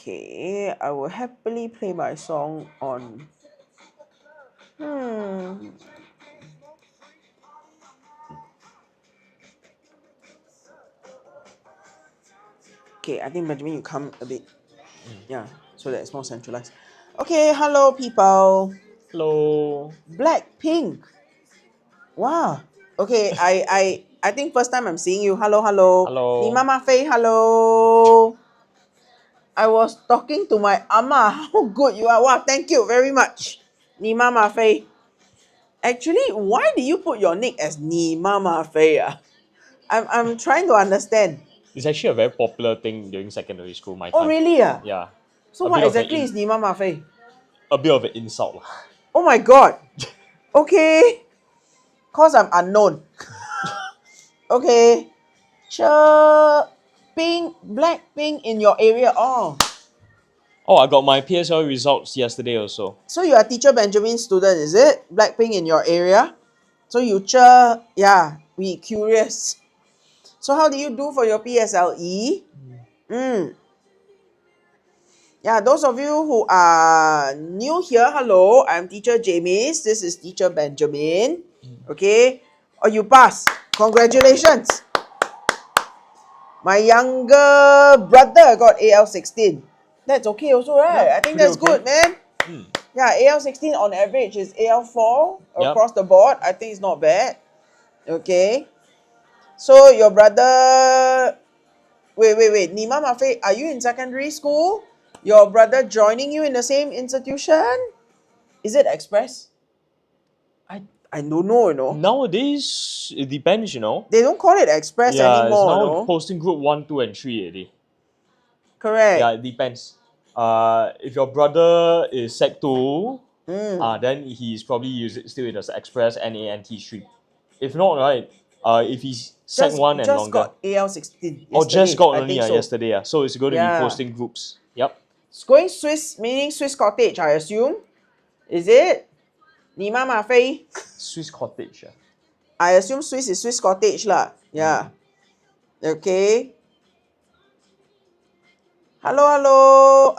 Okay, I will happily play my song on. Okay, I think Benjamin, you come a bit. Yeah, so that it's more centralized. Okay, hello people. Hello. Blackpink. Wow. Okay, I think first time I'm seeing you. Hello, hello. Ni Hello. Mama Fei, hello. I was talking to my ama. How good you are. Wow, thank you very much. Ni Mama Fei. Actually, why do you put your nick as Ni Mama Fei? I'm trying to understand. It's actually a very popular thing during secondary school, my Oh, time. really? Yeah. So A what bit of exactly is Ni Mama Fei? a bit of an insult. Oh my god. Okay. Cause I'm unknown. Okay. Pink, Blackpink in your area. Oh. Oh, I got my PSL results yesterday also. So you are teacher Benjamin student, is it? Blackpink in your area? So you yeah, we curious. So how do you do for your PSLE? Yeah, those of you who are new here, hello, I'm teacher James. This is teacher Benjamin. Okay. Oh, you pass. Congratulations. My younger brother got AL16. That's okay also, right? Yeah, I think pretty that's okay. good, man. Yeah, AL16 on average is AL4 Yep. across the board. I think it's not bad. Okay. So your brother. Wait. Nima Mafe, are you in secondary school? Your brother joining you in the same institution? Is it Express? I don't know, Nowadays, it depends, They don't call it Express Yeah, it's anymore, now posting group 1, 2, and 3 already. Correct. Yeah, it depends. If your brother is Sec 2, then he's probably still in the Express NANT stream. If not, right, if he's Sec 1 and Just longer. got AL16 Or yesterday. just got I only think so. yesterday. So it's going to be Yeah. posting groups. Yep. It's going Swiss, meaning Swiss cottage, I assume. Is it? Nima Mafei? Swiss cottage. I assume Swiss is Swiss cottage lah. Yeah. Okay. Hello.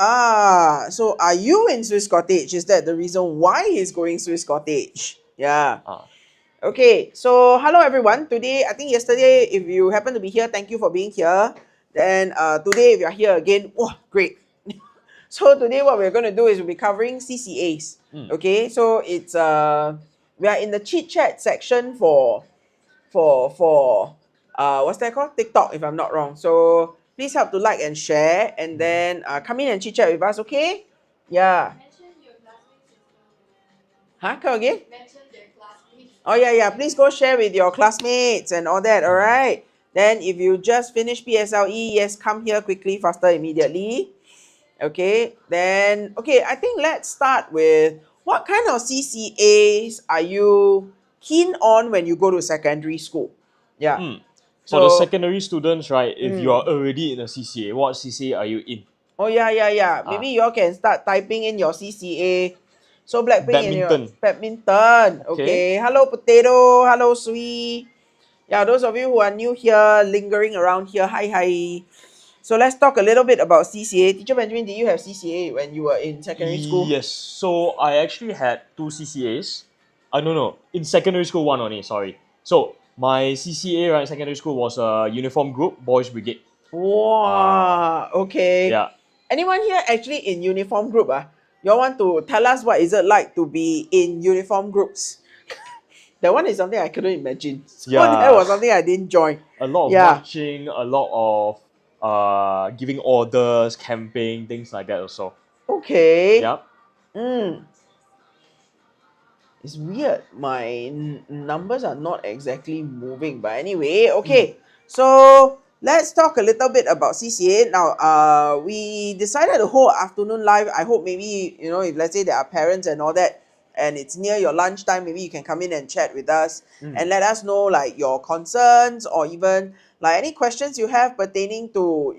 So are you in Swiss cottage? Is that the reason why he's going Swiss cottage? Yeah. Okay, so hello everyone. Today, I think yesterday, if you happen to be here, thank you for being here. Then today, if you're here again, great. So today, what we're going to do is we'll be covering CCAs. Okay, so it's we are in the chit chat section for what's that called? TikTok, if I'm not wrong. So please help to like and share, and then come in and chit chat with us. Okay? Yeah. Huh? Come again? Oh yeah. Please go share with your classmates and all that. All right. Then if you just finished PSLE, yes, come here quickly, faster, immediately. Okay. Then I think let's start with what kind of CCAs are you keen on when you go to secondary school? Yeah. For the secondary students, right, if you are already in a CCA, what CCA are you in? Oh yeah. Maybe you all can start typing in your CCA. So Blackpink in your badminton. Okay. Hello potato. Hello sweet. Yeah, those of you who are new here, lingering around here, hi. So let's talk a little bit about CCA. Teacher Benjamin, did you have CCA when you were in secondary school? Yes. So I actually had 2 CCAs. No. In secondary school, one only. Sorry. So my CCA, right, secondary school was a uniform group, boys brigade. Wow. Okay. Yeah. Anyone here actually in uniform group? You all want to tell us what is it like to be in uniform groups? That one is something I couldn't imagine. So that was something I didn't join. A lot of marching, a lot of giving orders, camping, things like that also. Okay. Yep. It's weird. My numbers are not exactly moving. But anyway, okay. So let's talk a little bit about CCA. Now, we decided to hold afternoon live. I hope maybe, if let's say there are parents and all that, and it's near your lunchtime, maybe you can come in and chat with us and let us know like your concerns or even like any questions you have pertaining to,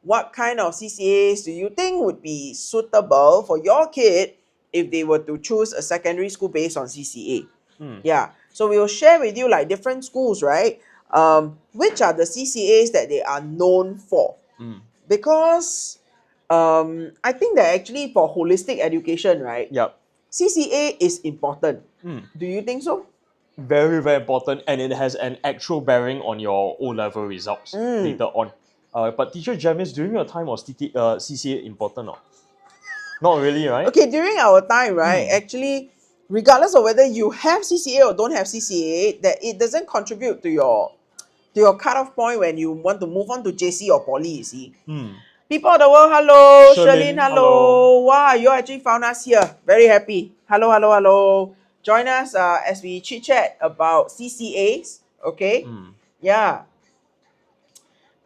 what kind of CCAs do you think would be suitable for your kid if they were to choose a secondary school based on CCA. Yeah. So we will share with you like different schools, right? Which are the CCAs that they are known for. Because I think that actually for holistic education, right, Yep. CCA is important. Mm. Do you think so? Very, very important, and it has an actual bearing on your O-level results later on. But teacher Jamis, during your time was CCA important or not really, right? Okay, during our time, right, Mm. actually, regardless of whether you have CCA or don't have CCA, that it doesn't contribute to your cutoff point when you want to move on to JC or poly, you see. Mm. People of the world, hello. Sherlyn, Sherlyn, hello. hello. Wow, you actually found us here. Very happy. Hello, hello, hello. Join us as we chit chat about CCAs. Okay. Mm. Yeah.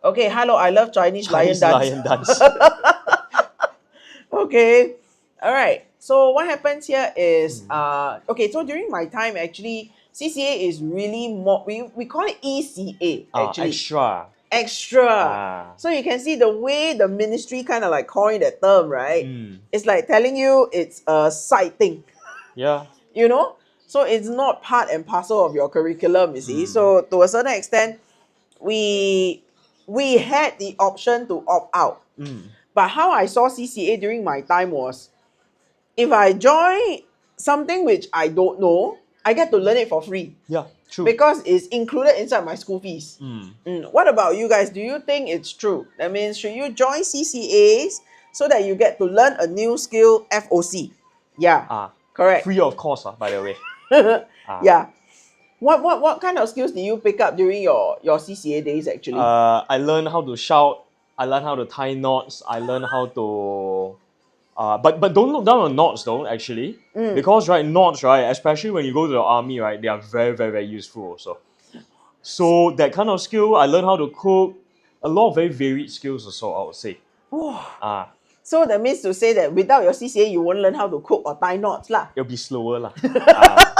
Okay. Hello. I love Chinese lion Chinese dance. lion dance. Okay. All right. So what happens here is Mm. okay. So during my time, actually, CCA is really more. We call it ECA actually. Extra. Extra. Ah. So you can see the way the ministry kind of like coined that term, right? Mm. It's like telling you it's a side thing, Yeah. you know? So it's not part and parcel of your curriculum, you see. Mm. So to a certain extent, we we had the option to opt out. Mm. But how I saw CCA during my time was if I join something which I don't know, I get to learn it for free Yeah. True. because it's included inside my school fees. Mm. What about you guys? Do you think it's true? That means should you join CCAs so that you get to learn a new skill, FOC? Yeah, correct. Free of cost, by the way. Yeah. What kind of skills did you pick up during your CCA days actually? I learned how to shout. I learned how to tie knots. I learned how to. But don't look down on knots though. Actually, because right knots right, especially when you go to the army right, they are very very very useful also. So that kind of skill, I learned how to cook. A lot of very varied skills also, I would say. Ah, So that means to say that without your CCA, you won't learn how to cook or tie knots lah. it'll be slower lah. Ah,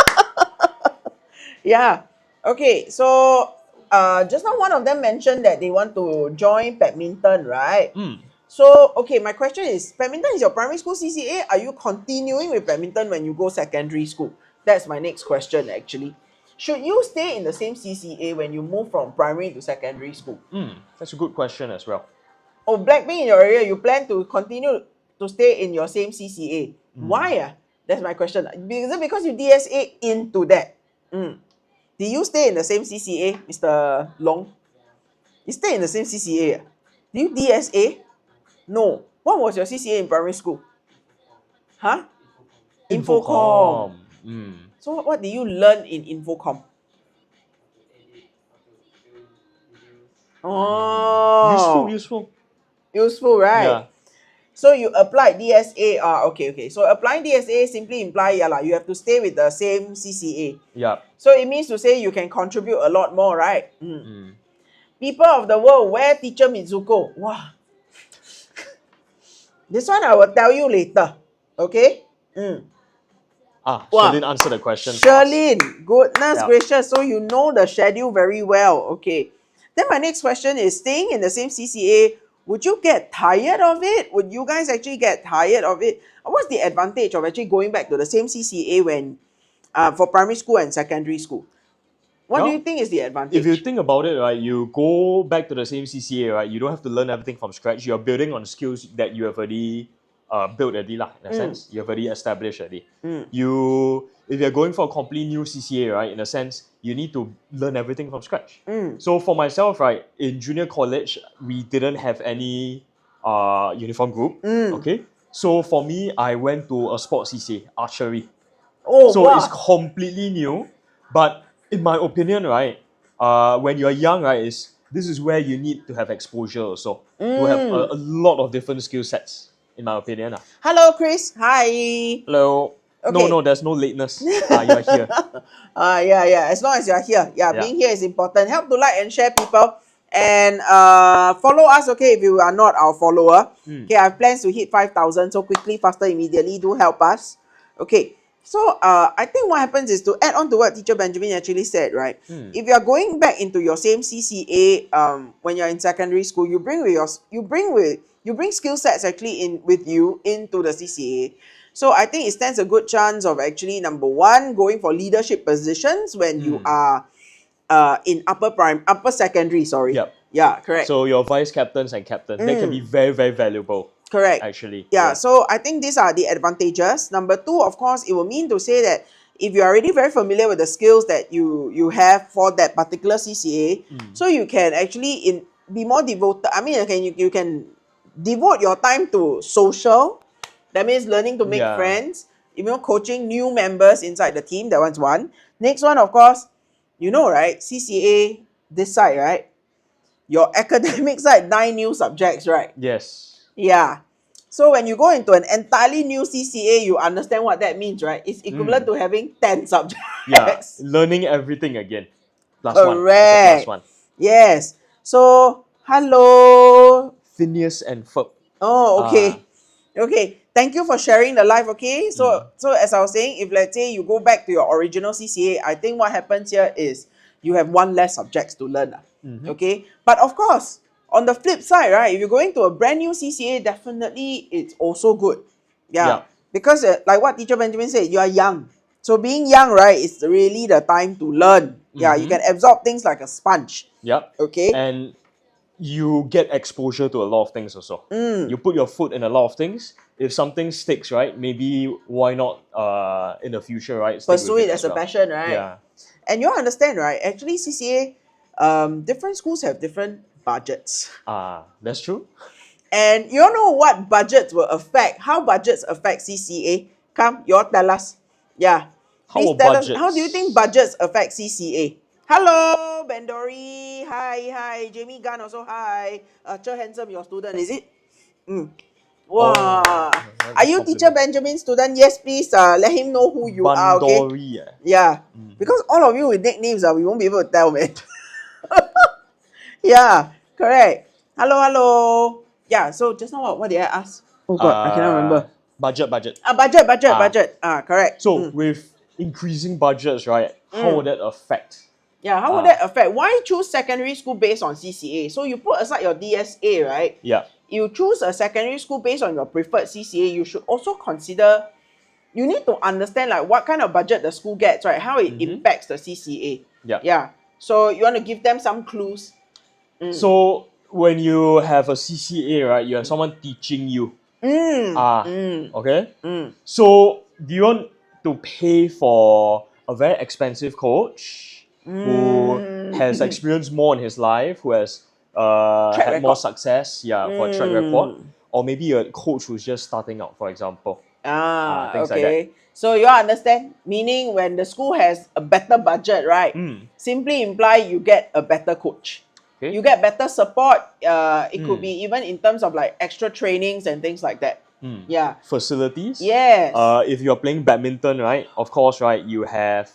Yeah. Okay. So just now one of them mentioned that they want to join badminton, right? mm. So okay, my question is, badminton is your primary school CCA. Are you continuing with badminton when you go secondary school? That's my next question actually. Should you stay in the same CCA when you move from primary to secondary school? That's a good question as well. Oh, Blackpink in your area, you plan to continue to stay in your same CCA. Why? That's my question. Is it because you DSA into that? Did you stay in the same CCA, Mr. Long? You stay in the same CCA? Did you DSA? No. What was your CCA in primary school? Huh? Infocom. So what did you learn in Infocom? Oh, Useful. useful, right? Yeah. So you applied DSA. Okay. So applying DSA simply imply, you have to stay with the same CCA. Yeah. So it means to say you can contribute a lot more, right? People of the world, where teacher Mizuko? Wow. This one I will tell you later. Okay? Wow. Sherlyn answered the question. Sherlyn, goodness Yeah. gracious. So you know the schedule very well. Okay. Then my next question is, staying in the same CCA, would you get tired of it? Would you guys actually get tired of it? What's the advantage of actually going back to the same CCA when for primary school and secondary school? What do you think is the advantage? If you think about it, right, you go back to the same CCA, right, you don't have to learn everything from scratch. You're building on skills that you have already built already, in a sense. You have already established already. If you're going for a completely new CCA, right, in a sense, you need to learn everything from scratch. So for myself, right, in junior college, we didn't have any uniform group. Okay. So for me, I went to a sports CCA, archery. So it's completely new. But in my opinion, right, when you're young, right, this is where you need to have exposure also. To have a lot of different skill sets, in my opinion. Hello, Chris. Hi. Hello. Okay. No, there's no lateness. You're here. Yeah. As long as you're here. Yeah, being here is important. Help to like and share, people. And follow us, okay, if you are not our follower. Okay, I have plans to hit 5,000. So quickly, faster, immediately. Do help us. Okay. So I think what happens is, to add on to what Teacher Benjamin actually said, right? If you are going back into your same CCA when you're in secondary school, you bring skill sets actually in with you into the CCA. So I think it stands a good chance of actually, number one, going for leadership positions when you are in upper secondary, sorry. Yep. Yeah, correct. So your vice captains and captains, they can be very, very valuable. Correct. Actually. Yeah, so I think these are the advantages. Number two, of course, it will mean to say that if you're already very familiar with the skills that you have for that particular CCA, so you can actually be more devoted. I mean, you can devote your time to social. That means learning to make Yeah. friends, coaching new members inside the team. That one's one. Next one, of course, right? CCA, this side, right? Your academic side, 9 new subjects, right? Yes. Yeah. So when you go into an entirely new CCA, you understand what that means, right? It's equivalent to having 10 subjects. Yeah. Learning everything again. Plus one. It's a Correct. plus one. Yes. So, hello. Phineas and Ferb. Oh, okay. Okay. Thank you for sharing the live, okay? So as I was saying, if let's say you go back to your original CCA, I think what happens here is you have one less subjects to learn. Okay? But of course, on the flip side, right, if you're going to a brand new CCA, definitely it's also good. Yeah. Because like what Teacher Benjamin said, you are young. So being young, right, is really the time to learn. Yeah, you can absorb things like a sponge. Yep. Okay? And you get exposure to a lot of things also. You put your foot in a lot of things. If something sticks, right, maybe why not in the future, right? Pursue it as a passion, right? Yeah. And you understand, right? Actually, CCA, different schools have different budgets. That's true. And you know what budgets will affect, how budgets affect CCA? Come, you all tell us. Yeah. Please tell us, how do you think budgets affect CCA? Hello, Bandori. Hi. Jamie Gunn also, hi. Che Handsome, your student, is it? Wow. Are you Teacher Benjamin's student? Yes, please let him know who you are, okay? Bandori. Yeah. Because all of you with nicknames, we won't be able to tell, man. Yeah, correct. Hello. Yeah, so just now what did I ask? Oh God, I cannot remember. Budget. Budget. Correct. So with increasing budgets, right, how would that affect? Yeah, how would that affect? Why choose secondary school based on CCA? So you put aside your DSA, right? Yeah. You choose a secondary school based on your preferred CCA. You should also consider, you need to understand like what kind of budget the school gets, right? How it impacts the CCA. Yeah. So you want to give them some clues. So when you have a CCA, right, you have someone teaching you. Okay? So do you want to pay for a very expensive coach who has experienced more in his life, who has had more success, for a track record? Or maybe a coach who's just starting out, for example. Things like that. So you understand? Meaning when the school has a better budget, right? Simply imply you get a better coach. Okay. You get better support. It could be even in terms of like extra trainings and things like that. Yeah. Facilities. Yes. If you're playing badminton, right, of course, right, you have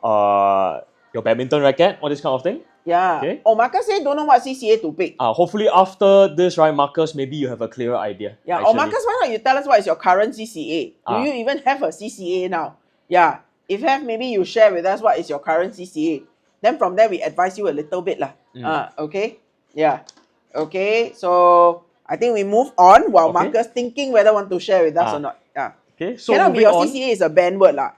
your badminton racket, all this kind of thing. Yeah. Okay. Oh, Marcus say don't know what CCA to pick. Hopefully after this, right, Marcus, maybe you have a clearer idea. Yeah. Actually. Or Marcus, why not you tell us what is your current CCA? Do you even have a CCA now? Yeah. If have, maybe you share with us what is your current CCA. Then from there we advise you a little bit lah. Okay. Yeah. Okay. So I think we move on while Marcus thinking whether want to share with us or not. Yeah. Okay. So cannot be your CCA is a banned word lah.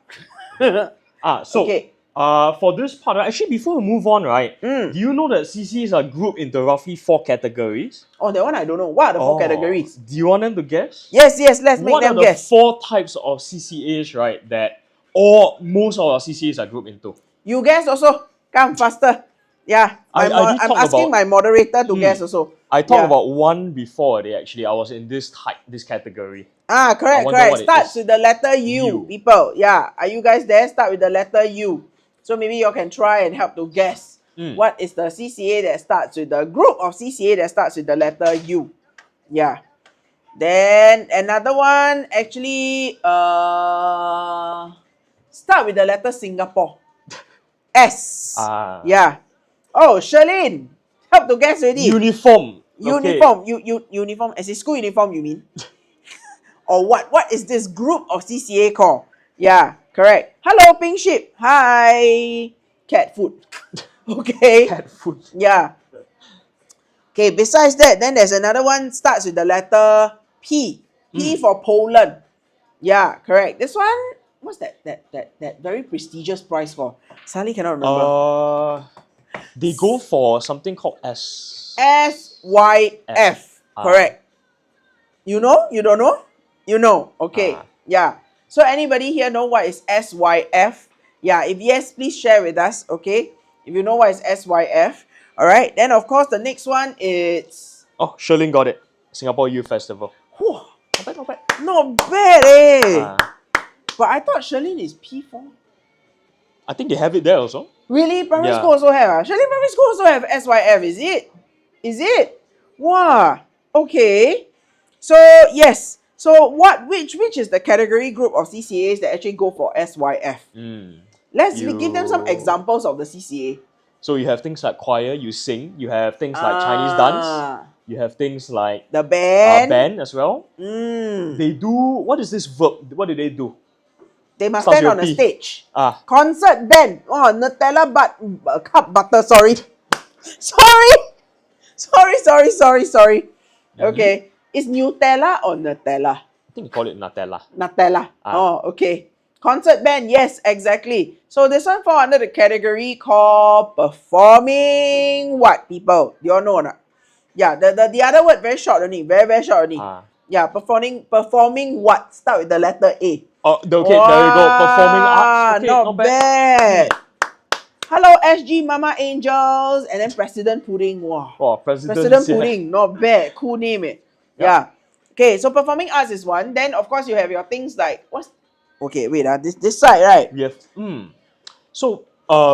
For this part, right, actually before we move on, right, do you know that CCAs are grouped into roughly 4 categories? Oh, that one I don't know. What are the 4 categories? Do you want them to guess? Yes, let's make them guess. What are the 4 types of CCAs, right, that most of our CCAs are grouped into? You guess also. Come faster. Yeah. I'm asking my moderator to guess also. I talked about one before actually. I was in this category. Correct. Starts with the letter U, people. Yeah. Are you guys there? Start with the letter U. So maybe you can try and help to guess what is the CCA that starts with the group of CCA that starts with the letter U. Yeah. Then another one actually start with the letter Singapore. S. Yeah. Oh, Sherlyn. Help to guess already. Uniform. Uniform. As in school uniform, you mean? Or what? What is this group of CCA called? Yeah, correct. Hello, Pink Sheep. Hi. Cat food. Okay. Cat food. Yeah. Okay, besides that, then there's another one starts with the letter P. P for Poland. Yeah, correct. This one, what's that very prestigious prize for? Sally cannot remember. They go for something called S. SYF. Correct. You know? You don't know? You know. Okay. Ah. Yeah. So anybody here know what is SYF? Yeah, if yes, please share with us, okay? If you know what is SYF. Alright, then of course the next one is Oh, Sherlyn got it. Singapore Youth Festival. whew, Not bad, not bad. not bad eh. Ah. But I thought Sherlyn is P4. I think they have it there also. Really? Primary Yeah. school also have? Sherlyn primary school also have SYF, is it? Is it? Wow. Okay. So yes. So which is the category group of CCAs that actually go for SYF? Let's give them some examples of the CCA. So you have things like choir, you sing. You have things like Chinese dance. You have things like the band. Band as well. Mm. They do, what is this verb? What do they do? They must Starts stand with on a P. stage. Ah. Concert band. Oh, Nutella cup butter. Sorry. Sorry. Okay. Is Nutella or Nutella? I think they call it Nutella. Nutella. Ah. Oh, okay. Concert band. Yes, exactly. So this one fall under the category called performing what, people? Do you all know or not? Yeah, the other word very short only. Very short only. Ah. Yeah, performing what? Start with the letter A. Oh, okay, there you go. Performing arts. Okay, not bad. Hello, SG Mama Angels, and then President Pudding. Wow. Oh, President Pudding, not bad. Cool name, eh? Yeah. Okay, so performing arts is one. Then of course you have your things like what's. Okay, wait. This side, right? We have. So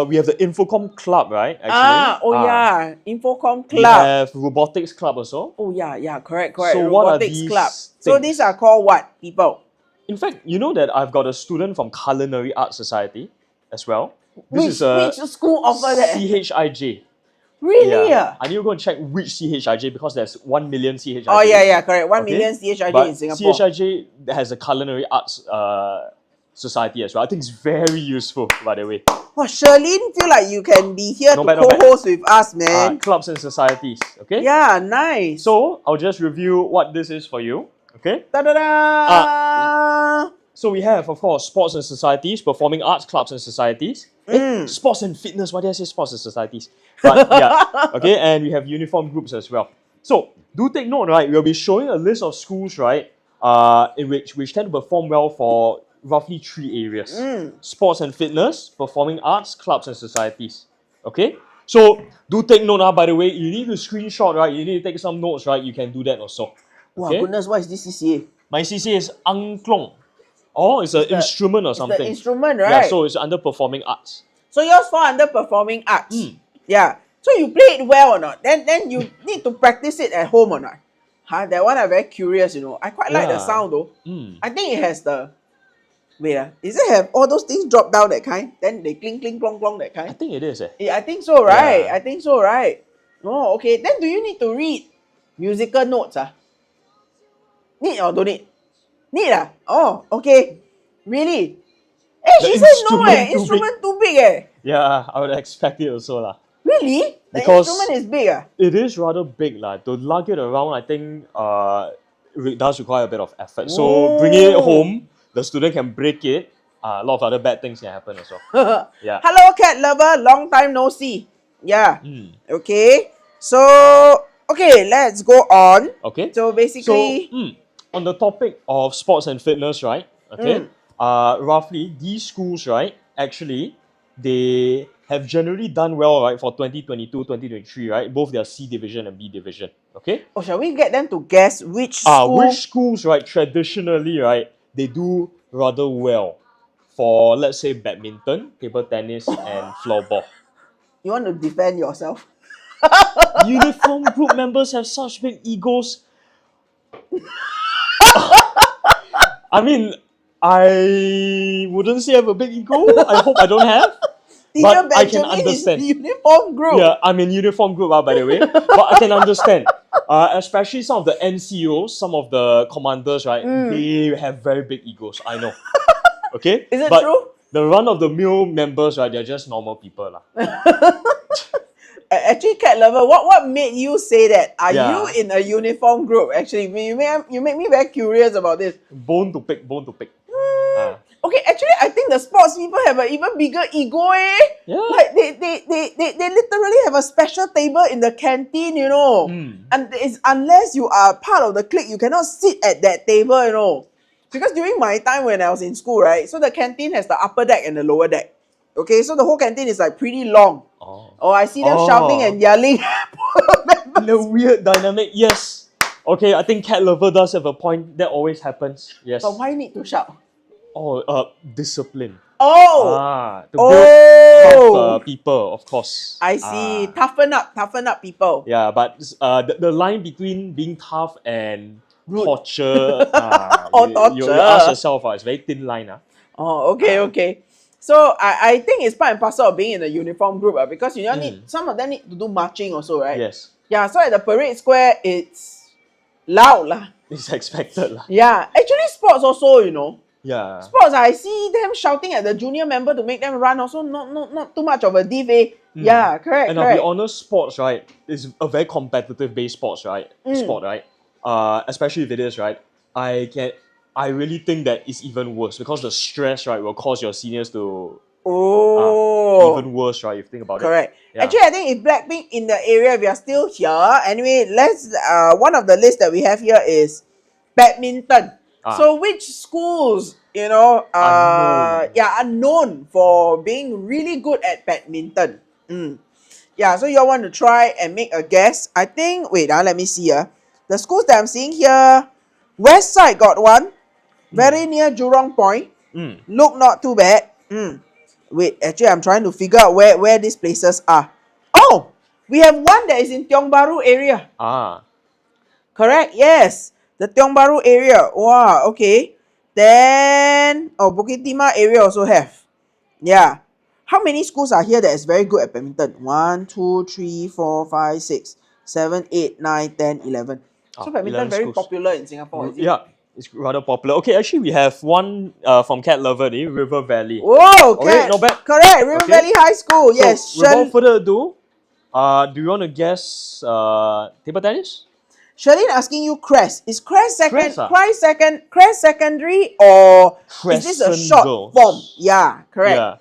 we have the Infocom Club, right? Actually. Yeah. Infocom Club. We have Robotics Club also. Oh yeah, correct. So Robotics what are these Club. things? So these are called what, people? In fact, you know that I've got a student from Culinary Arts Society as well. Which school offer that? CHIJ. Really? Yeah. I need to go and check which CHIJ because there's 1 million CHIJ. Oh yeah, correct. 1 million CHIJ in Singapore. CHIJ has a Culinary Arts Society as well. I think it's very useful, by the way. Oh, Sherlyn, feel like you can be here to co-host with us, man. Clubs and societies, okay? Yeah, nice. So, I'll just review what this is for you, okay? Ta-da-da! So we have, of course, sports and societies, performing arts, clubs and societies. Sports and fitness, why did I say sports and societies? But yeah, okay, and we have uniform groups as well. So, do take note, right? We'll be showing a list of schools, right, in which tend to perform well for roughly 3 areas. Sports and fitness, performing arts, clubs and societies. Okay? So, do take note, by the way, you need to screenshot, right? You need to take some notes, right? You can do that also. Okay? Wow, goodness, what is this CCA? My CCA is angklong. Oh, it's an instrument or something. It's the instrument, right? Yeah, so it's under performing arts. So yours fall under performing arts. Yeah. So you play it well or not? Then you need to practice it at home or not? That one I'm very curious, you know. I quite like the sound though. I think it has the... Wait, is it have all those things drop down that kind? Then they cling, clong, clong that kind? I think it is. Yeah, I think so, right? Yeah. I think so, right? Oh, okay. Then do you need to read musical notes? Need or don't need? Need Oh, okay. Really? She said no instrument too big Yeah, I would expect it also lah. Really? The Because instrument is big It is rather big lah. To lug it around, I think it does require a bit of effort. So bringing it home, the student can break it. A lot of other bad things can happen as well. Yeah. Hello, cat lover. Long time no see. Yeah. Okay. So, okay, let's go on. Okay. So basically... So, on the topic of sports and fitness, right? Okay. Roughly, these schools, right? Actually, they have generally done well, right? For 2022, 2023, right? Both their C division and B division. Okay. Oh, shall we get them to guess which school? Which schools, right? Traditionally, right? They do rather well for, let's say, badminton, table tennis, and floorball. You want to defend yourself? Uniform group members have such big egos. I mean, I wouldn't say I have a big ego. I hope I don't have. But I can understand. Is uniform group. Yeah, I'm in uniform group, by the way. But I can understand. Especially some of the NCOs, some of the commanders, right? They have very big egos. I know. Okay? Is it true? The run-of-the-mill members, right? They're just normal people. Actually, cat lover, what made you say that? Are you in a uniform group? Actually, you make me very curious about this. Bone to pick. Okay, actually, I think the sports people have an even bigger ego, eh? Yeah. Like they literally have a special table in the canteen, you know. And it's unless you are part of the clique, you cannot sit at that table, you know. Because during my time when I was in school, right, so the canteen has the upper deck and the lower deck. Okay, so the whole canteen is like pretty long. Oh, I see them shouting and yelling. In a weird dynamic, yes. Okay, I think cat lover does have a point. That always happens. Yes. But why need to shout? Discipline. Oh! To build tough people, of course. I see. Toughen up people. Yeah, but the line between being tough and Rude. torture, you ask yourself, it's a very thin line. Oh, okay. So I think it's part and parcel of being in a uniform group because you need some of them need to do marching also, right? Yes. Yeah, so at the parade square, it's loud lah. It's expected lah. Yeah, actually sports also, you know. Yeah. Sports, I see them shouting at the junior member to make them run also, not too much of a div, eh? Yeah, correct. And I'll be honest, sports, right, is a very competitive based sports, right? Sport, right? Especially if it is, right? I really think that it's even worse because the stress, right, will cause your seniors to even worse, right? If you think about it. Correct. Yeah. Actually, I think if Blackpink in the area, we are still here. Anyway, let's one of the lists that we have here is badminton. So which schools, you know, are known for being really good at badminton? Yeah, so you all want to try and make a guess. I think, wait, let me see. The schools that I'm seeing here, West Side got one, very near Jurong Point. Look not too bad. Wait, actually, I'm trying to figure out where these places are. Oh, we have one that is in Tiong Bahru area. Correct, yes. The Tiong Bahru area. Wow, okay. Then, Bukit Timah area also have. Yeah. How many schools are here that is very good at badminton? 1, 2, 3, 4, 5, 6, 7, 8, 9, 10, 11. So badminton very popular in Singapore, is it? Yeah, it's rather popular. Okay, actually we have one from Cat Lover, River Valley. Whoa, okay, not bad. Correct, River Valley High School. Yes. So, without further ado, do you want to guess table tennis? Charlene asking you Crest. Is Crest Crest secondary or is this a short girls. form? Yeah, correct. Yeah.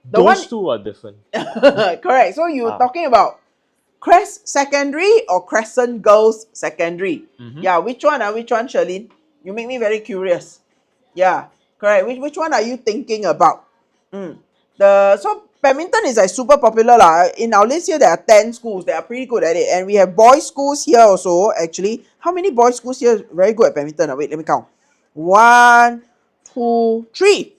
Those two are different. Correct. So you're talking about Crest Secondary or Crescent Girls Secondary? Yeah, which one, Charlene? You make me very curious. Yeah, correct. Which one are you thinking about? So badminton is like super popular lah. In our list here, there are 10 schools that are pretty good at it, and we have boys' schools here also. Actually, how many boys' schools here very good at badminton? Wait, let me count. 1, 2, 3.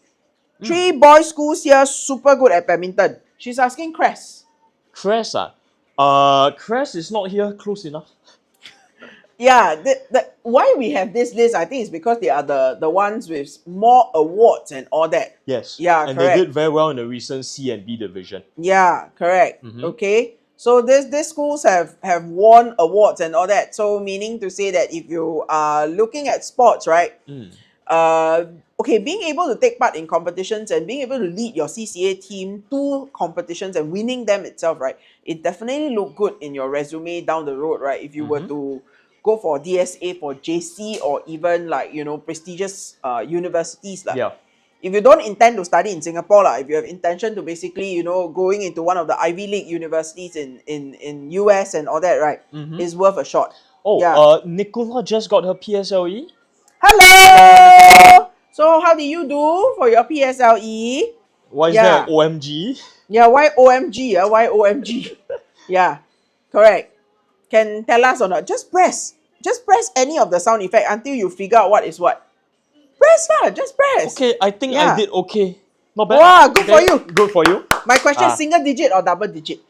3 boys' schools here super good at badminton. She's asking Crest. Crest Crest is not here close enough. Yeah, why we have this list, I think, is because they are the ones with more awards and all that. Yes. Yeah, and correct. they did very well in the recent C and B division. Yeah, correct. Okay. So these schools have won awards and all that. So meaning to say that if you are looking at sports, right? Being able to take part in competitions and being able to lead your CCA team to competitions and winning them itself, right? It definitely look good in your resume down the road, right? If you were to go for DSA for JC or even like, you know, prestigious universities. Yeah. If you don't intend to study in Singapore, if you have intention to basically, you know, going into one of the Ivy League universities in US and all that, right? It's worth a shot. Nicola just got her PSLE. Hello! So how did you do for your PSLE? Why is that OMG? Yeah, why OMG? Why OMG? Yeah, correct. Can tell us or not? Just press any of the sound effect until you figure out what is what. Press lah, just press. Okay, I think I did okay. Not bad. Wow, good for you. Good for you. My question, single digit or double digit?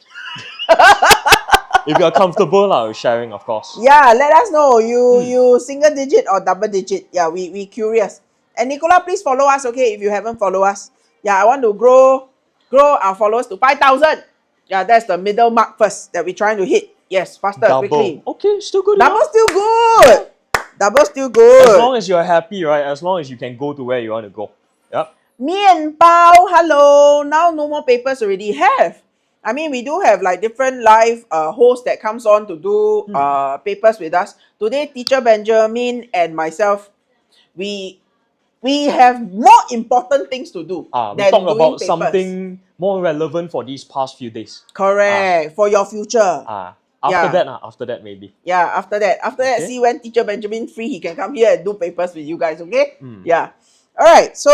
If you're comfortable with sharing, of course. Yeah, let us know. You single digit or double digit. Yeah, we curious. And Nicola, please follow us, okay, if you haven't followed us. Yeah, I want to grow our followers to 5,000. Yeah, that's the middle mark first that we're trying to hit. Yes, faster, quickly. Okay, still good. Double still good. Double still good. As long as you're happy, right? As long as you can go to where you want to go. Yep. Mian Bao, hello. Now no more papers already have. I mean, we do have like different live hosts that comes on to do papers with us. Today, Teacher Benjamin and myself, we We have more important things to do We than talk doing about papers. something more relevant for these past few days. Correct. For your future. After that maybe. Yeah, after that. After that, Okay. see when Teacher Benjamin free, he can come here and do papers with you guys, okay? Mm. Yeah. Alright, so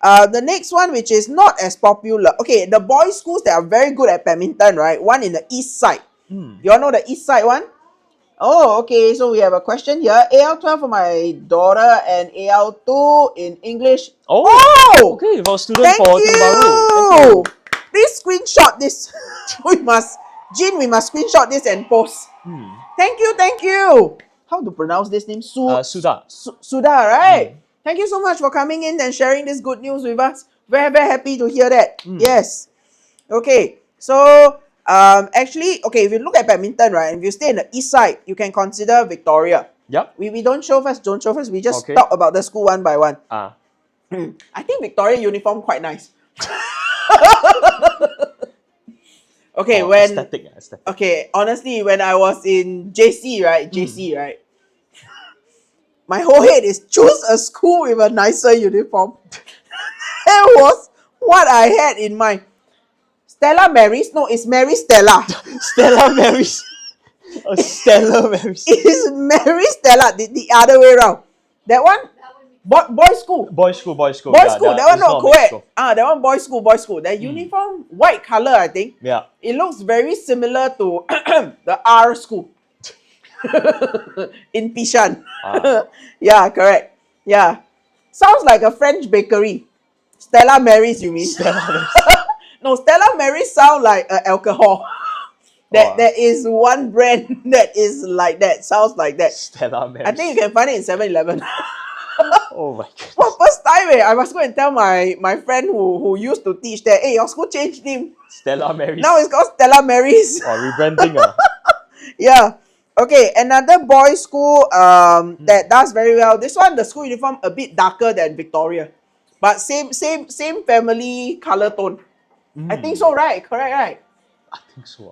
the next one, which is not as popular. Okay, the boys' schools that are very good at badminton, right? One in the east side. You all know the east side one? Oh, okay. So we have a question here. AL12 for my daughter and AL2 in English. Oh! Okay, for student Thank for Tiong Bahru. you! Please screenshot this. we must screenshot this and post. Thank you. How to pronounce this name? Suda. Suda, right? Thank you so much for coming in and sharing this good news with us. Very, very happy to hear that. Yes. Okay, so actually, okay, if you look at badminton, right, if you stay in the east side, you can consider Victoria. Yep. We don't show first, we just talk about the school one by one. I think Victoria uniform quite nice. Okay, aesthetic. Okay, honestly, when I was in JC, right, my whole head is choose a school with a nicer uniform. That was what I had in mind. Stella Maris? No, it's Mary Stella. Stella Maris. Stella Maris. It's Mary Stella, the other way around. That one? Boys school. Boys school. That one not co-ed. That one boys school. That uniform, white color, I think. Yeah. It looks very similar to the R school. In Pishan. Yeah, correct. Yeah. Sounds like a French bakery. Stella Maris, you mean? Stella Maris. No, Stella Maris sound like alcohol. There is one brand that is like that, sounds like that. Stella Maris. I think you can find it in 7-Eleven. Oh my god. Well, first time I must go and tell my friend who used to teach there, hey, your school changed name. Stella Maris. Now it's called Stella Maris. Rebranding. Yeah. Okay, another boys' school that does very well. This one, the school uniform a bit darker than Victoria. But same family color tone. I think so, right? Correct, right?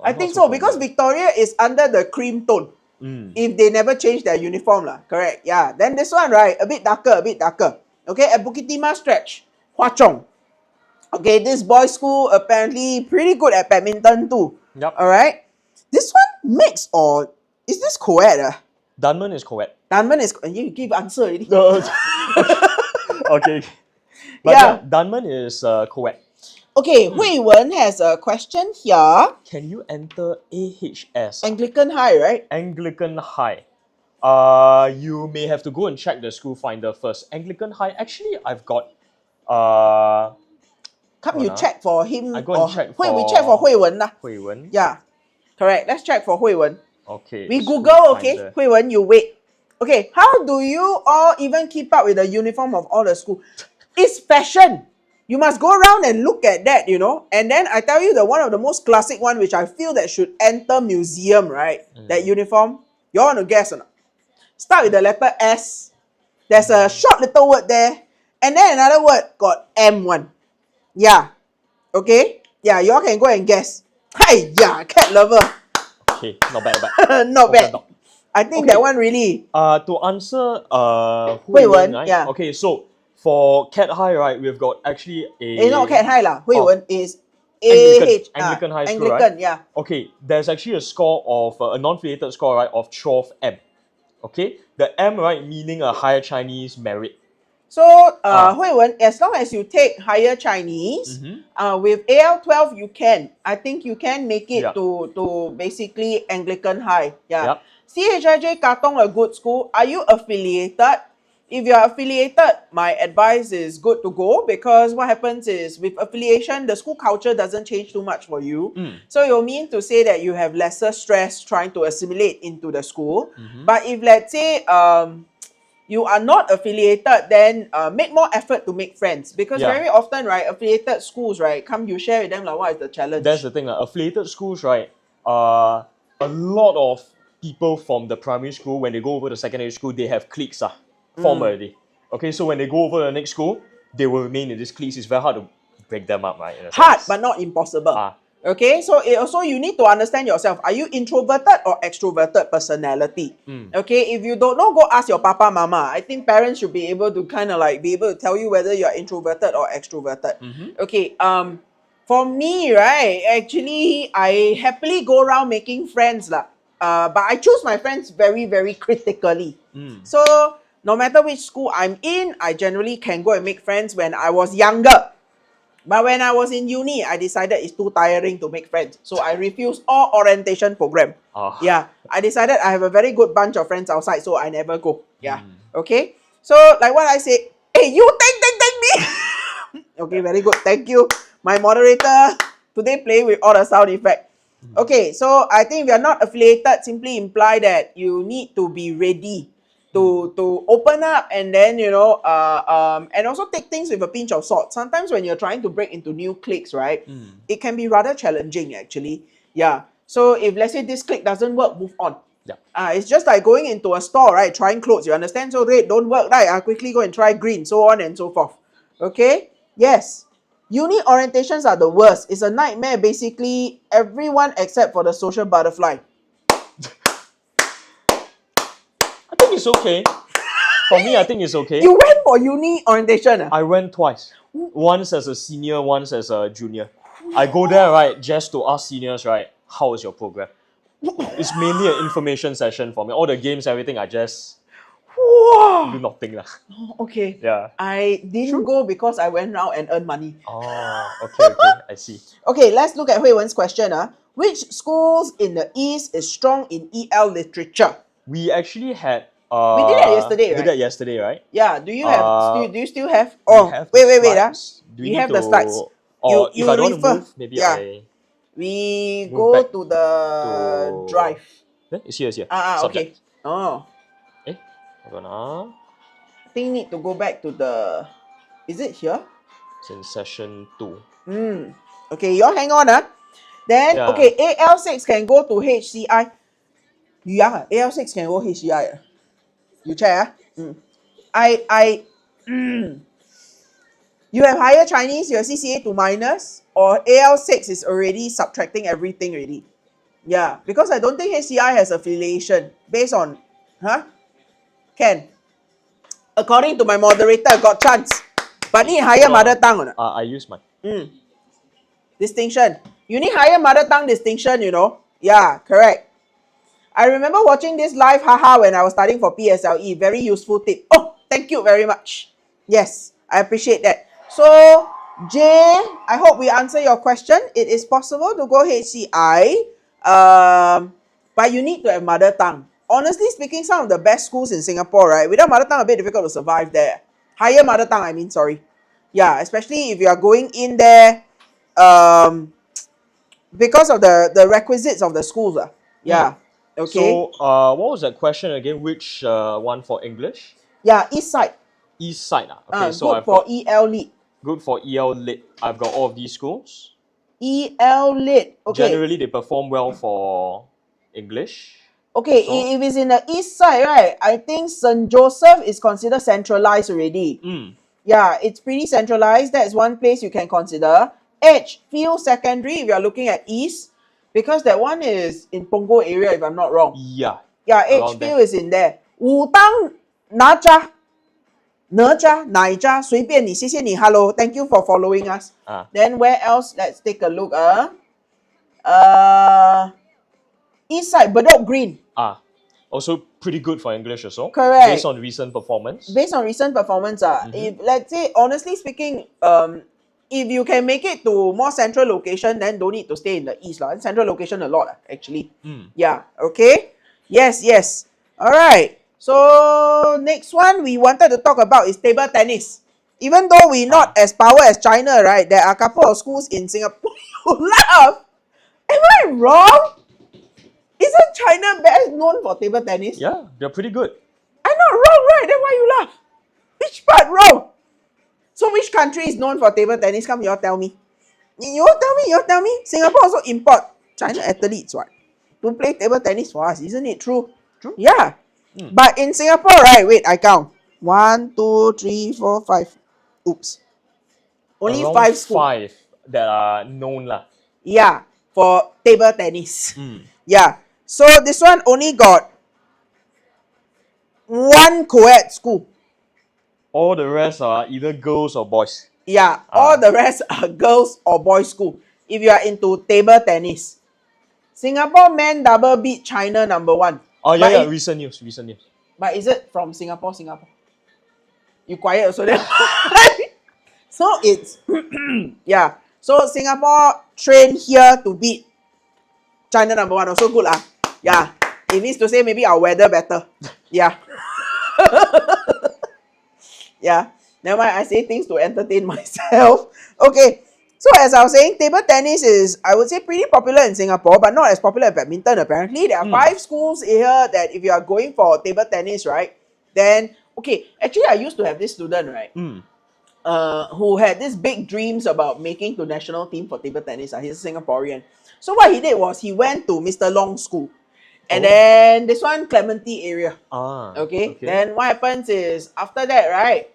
I think so because Victoria is under the cream tone. If they never change their uniform lah, correct? Yeah. Then this one, right, a bit darker. Okay, at Bukit Timah stretch, Hwa Chong. Okay, this boys' school apparently pretty good at badminton too. Yep. All right. This one mixed or is this co-ed? Dunman is co-ed. You give answer already. Okay. But yeah, Dunman is co-ed. Okay, Hui Wen has a question here. Can you enter AHS? Anglican High, right? Anglican High. You may have to go and check the school finder first. Anglican High, actually, I've got. Come, you check for him. I go and check for. We check for Hui Wen lah. Hui Wen. Yeah, correct. Let's check for Hui Wen. Okay. We Google, okay. Hui Wen, you wait. Okay, how do you all even keep up with the uniform of all the school? It's fashion. You must go around and look at that, you know. And then I tell you the one of the most classic one, which I feel that should enter museum, right? That uniform. You all want to guess or not? Start with the letter S. There's a short little word there. And then another word got M1. Yeah. Okay? Yeah, you all can go and guess. Hey, yeah, cat lover. Okay, not bad. Not bad. I think that one really. To answer Hui Wen, right? yeah. Okay, so for Cat High, right, we've got actually a. It's not Cat High lah. Hui Wen is Anglican High School, Anglican, right? yeah. Okay, there's actually a score of a non-affiliated score, right, of 12M. Okay, the M, right, meaning a higher Chinese merit. So, Hui Wen, as long as you take higher Chinese, with AL12 you can. I think you can make it to basically Anglican High. Yeah. CHIJ Katong, a good school. Are you affiliated? If you are affiliated, my advice is good to go, because what happens is with affiliation, the school culture doesn't change too much for you. So you'll mean to say that you have lesser stress trying to assimilate into the school. But if let's say you are not affiliated, then make more effort to make friends, because very often, right, affiliated schools, right, come you share with them like what is the challenge. That's the thing, affiliated schools, right, a lot of people from the primary school, when they go over to secondary school, they have cliques formed already. Okay, so when they go over to the next school, they will remain in these cliques. It's very hard to break them up, right? Hard, but not impossible. Okay, so it also you need to understand yourself. Are you introverted or extroverted personality? Okay, if you don't know, go ask your papa, mama. I think parents should be able to kind of like be able to tell you whether you're introverted or extroverted. Okay, for me, right, actually, I happily go around making friends lah. But I choose my friends very, very critically. So no matter which school I'm in, I generally can go and make friends when I was younger. But when I was in uni, I decided it's too tiring to make friends. So I refused all orientation program. Oh. Yeah. I decided I have a very good bunch of friends outside, so I never go. Yeah. Okay. So like what I said, hey, you take me. Okay, very good. Thank you. My moderator today playing with all the sound effect. Okay, so I think if you're not affiliated, simply imply that you need to be ready to open up, and then and also take things with a pinch of salt. Sometimes when you're trying to break into new cliques, right, it can be rather challenging actually. Yeah. So if let's say this clique doesn't work, move on. Yeah. It's just like going into a store, right? Trying clothes. You understand? So red don't work, right? I quickly go and try green, so on and so forth. Okay? Yes. Uni orientations are the worst. It's a nightmare, basically. Everyone except for the social butterfly. I think it's okay. For me, I think it's okay. You went for uni orientation? I went twice. Once as a senior, once as a junior. I go there, right, just to ask seniors, right, how is your program? It's mainly an information session for me. All the games, everything, I just Wow. do nothing lah. Okay. Yeah. I didn't go because I went round and earned money. Oh, okay, I see. Okay, let's look at Hui Wen's question. Which schools in the East is strong in EL literature? We actually had We did that yesterday, right? Did that yesterday, right? Yeah. Do you have? Do you still have? We Oh, have wait. the Ah. slides. Do We need have the to- slides. Or You if I don't want to refer. move, maybe Yeah. I We move go back to the to- drive. It's here. Okay. Subject. Oh, Hold on. I think need to go back to the. Is it here? It's in session 2. Okay, you all hang on. Then, Yeah. okay, AL6 can go to HCI. Yeah, AL6 can go HCI. You check. You have higher Chinese, your CCA to minus, or AL6 is already subtracting everything already. Yeah, because I don't think HCI has affiliation based on, Can. According to my moderator, got chance. But need higher Hold on. mother tongue or not? I use mine. Distinction. You need higher mother tongue distinction, Yeah, correct. I remember watching this live haha when I was studying for PSLE. Very useful tip. Oh, thank you very much. Yes, I appreciate that. So, Jay, I hope we answer your question. It is possible to go HCI, but you need to have mother tongue. Honestly speaking, some of the best schools in Singapore, right, without mother tongue, a bit difficult to survive there. Higher mother tongue, I mean, sorry. Yeah, especially if you are going in there, because of the requisites of the schools. Yeah. Okay. So, what was that question again? Which one for English? Yeah, East Side. East side. Okay, so Good I've for got EL Lit. good for EL Lit. I've got all of these schools. EL Lit. Okay. Generally, they perform well for English. Okay, So? if it's in the East Side, right, I think St. Joseph is considered centralized already. Yeah, it's pretty centralized. That's one place you can consider. Edgefield Secondary, if you're looking at East, because that one is in Punggol area, if I'm not wrong. Yeah. Yeah, around Edgefield is in there. Wutang, Naja, Naija, 随便你，谢谢你 hello, thank you for following us. Then where else? Let's take a look. East Side, Bedok Green. Also pretty good for English also. Correct. Based on recent performance. Based on recent performance, if let's say honestly speaking, if you can make it to more central location, then don't need to stay in the east. Central location a lot actually. Yeah, okay. Yes. Alright. So next one we wanted to talk about is table tennis. Even though we're not as power as China, right? There are a couple of schools in Singapore. You laugh. Am I wrong? Isn't China best known for table tennis? Yeah, they're pretty good. I'm not wrong, right? Then why you laugh? Which part wrong? So which country is known for table tennis? Come, you all tell me. You all tell me. Singapore also import China athletes, what? To play table tennis for us, isn't it true? True. Yeah. But in Singapore, right? Wait, I count. 1, 2, 3, 4, 5. Oops. Only Around 5 schools. 5 that are known lah. Yeah. for table tennis. Mm. Yeah. So this one only got one co-ed school. All the rest are either girls or boys. Yeah, Ah. all the rest are girls or boys school. If you are into table tennis, Singapore men double beat China number 1. Oh, yeah, But yeah, it- recent news. But is it from Singapore? You quiet also then. So it's yeah. So Singapore train here to beat China number 1. Also good lah. Yeah. It means to say maybe our weather better. Yeah. Yeah. Never mind, I say things to entertain myself. Okay. So as I was saying, table tennis is, I would say, pretty popular in Singapore, but not as popular as badminton apparently. There are 5 schools here that if you are going for table tennis, right, then, okay, actually I used to have this student, right, who had these big dreams about making to national team for table tennis. He's a Singaporean. So what he did was he went to Mr. Long's school. And then this one, Clementi area. Okay. Then what happens is, after that, right,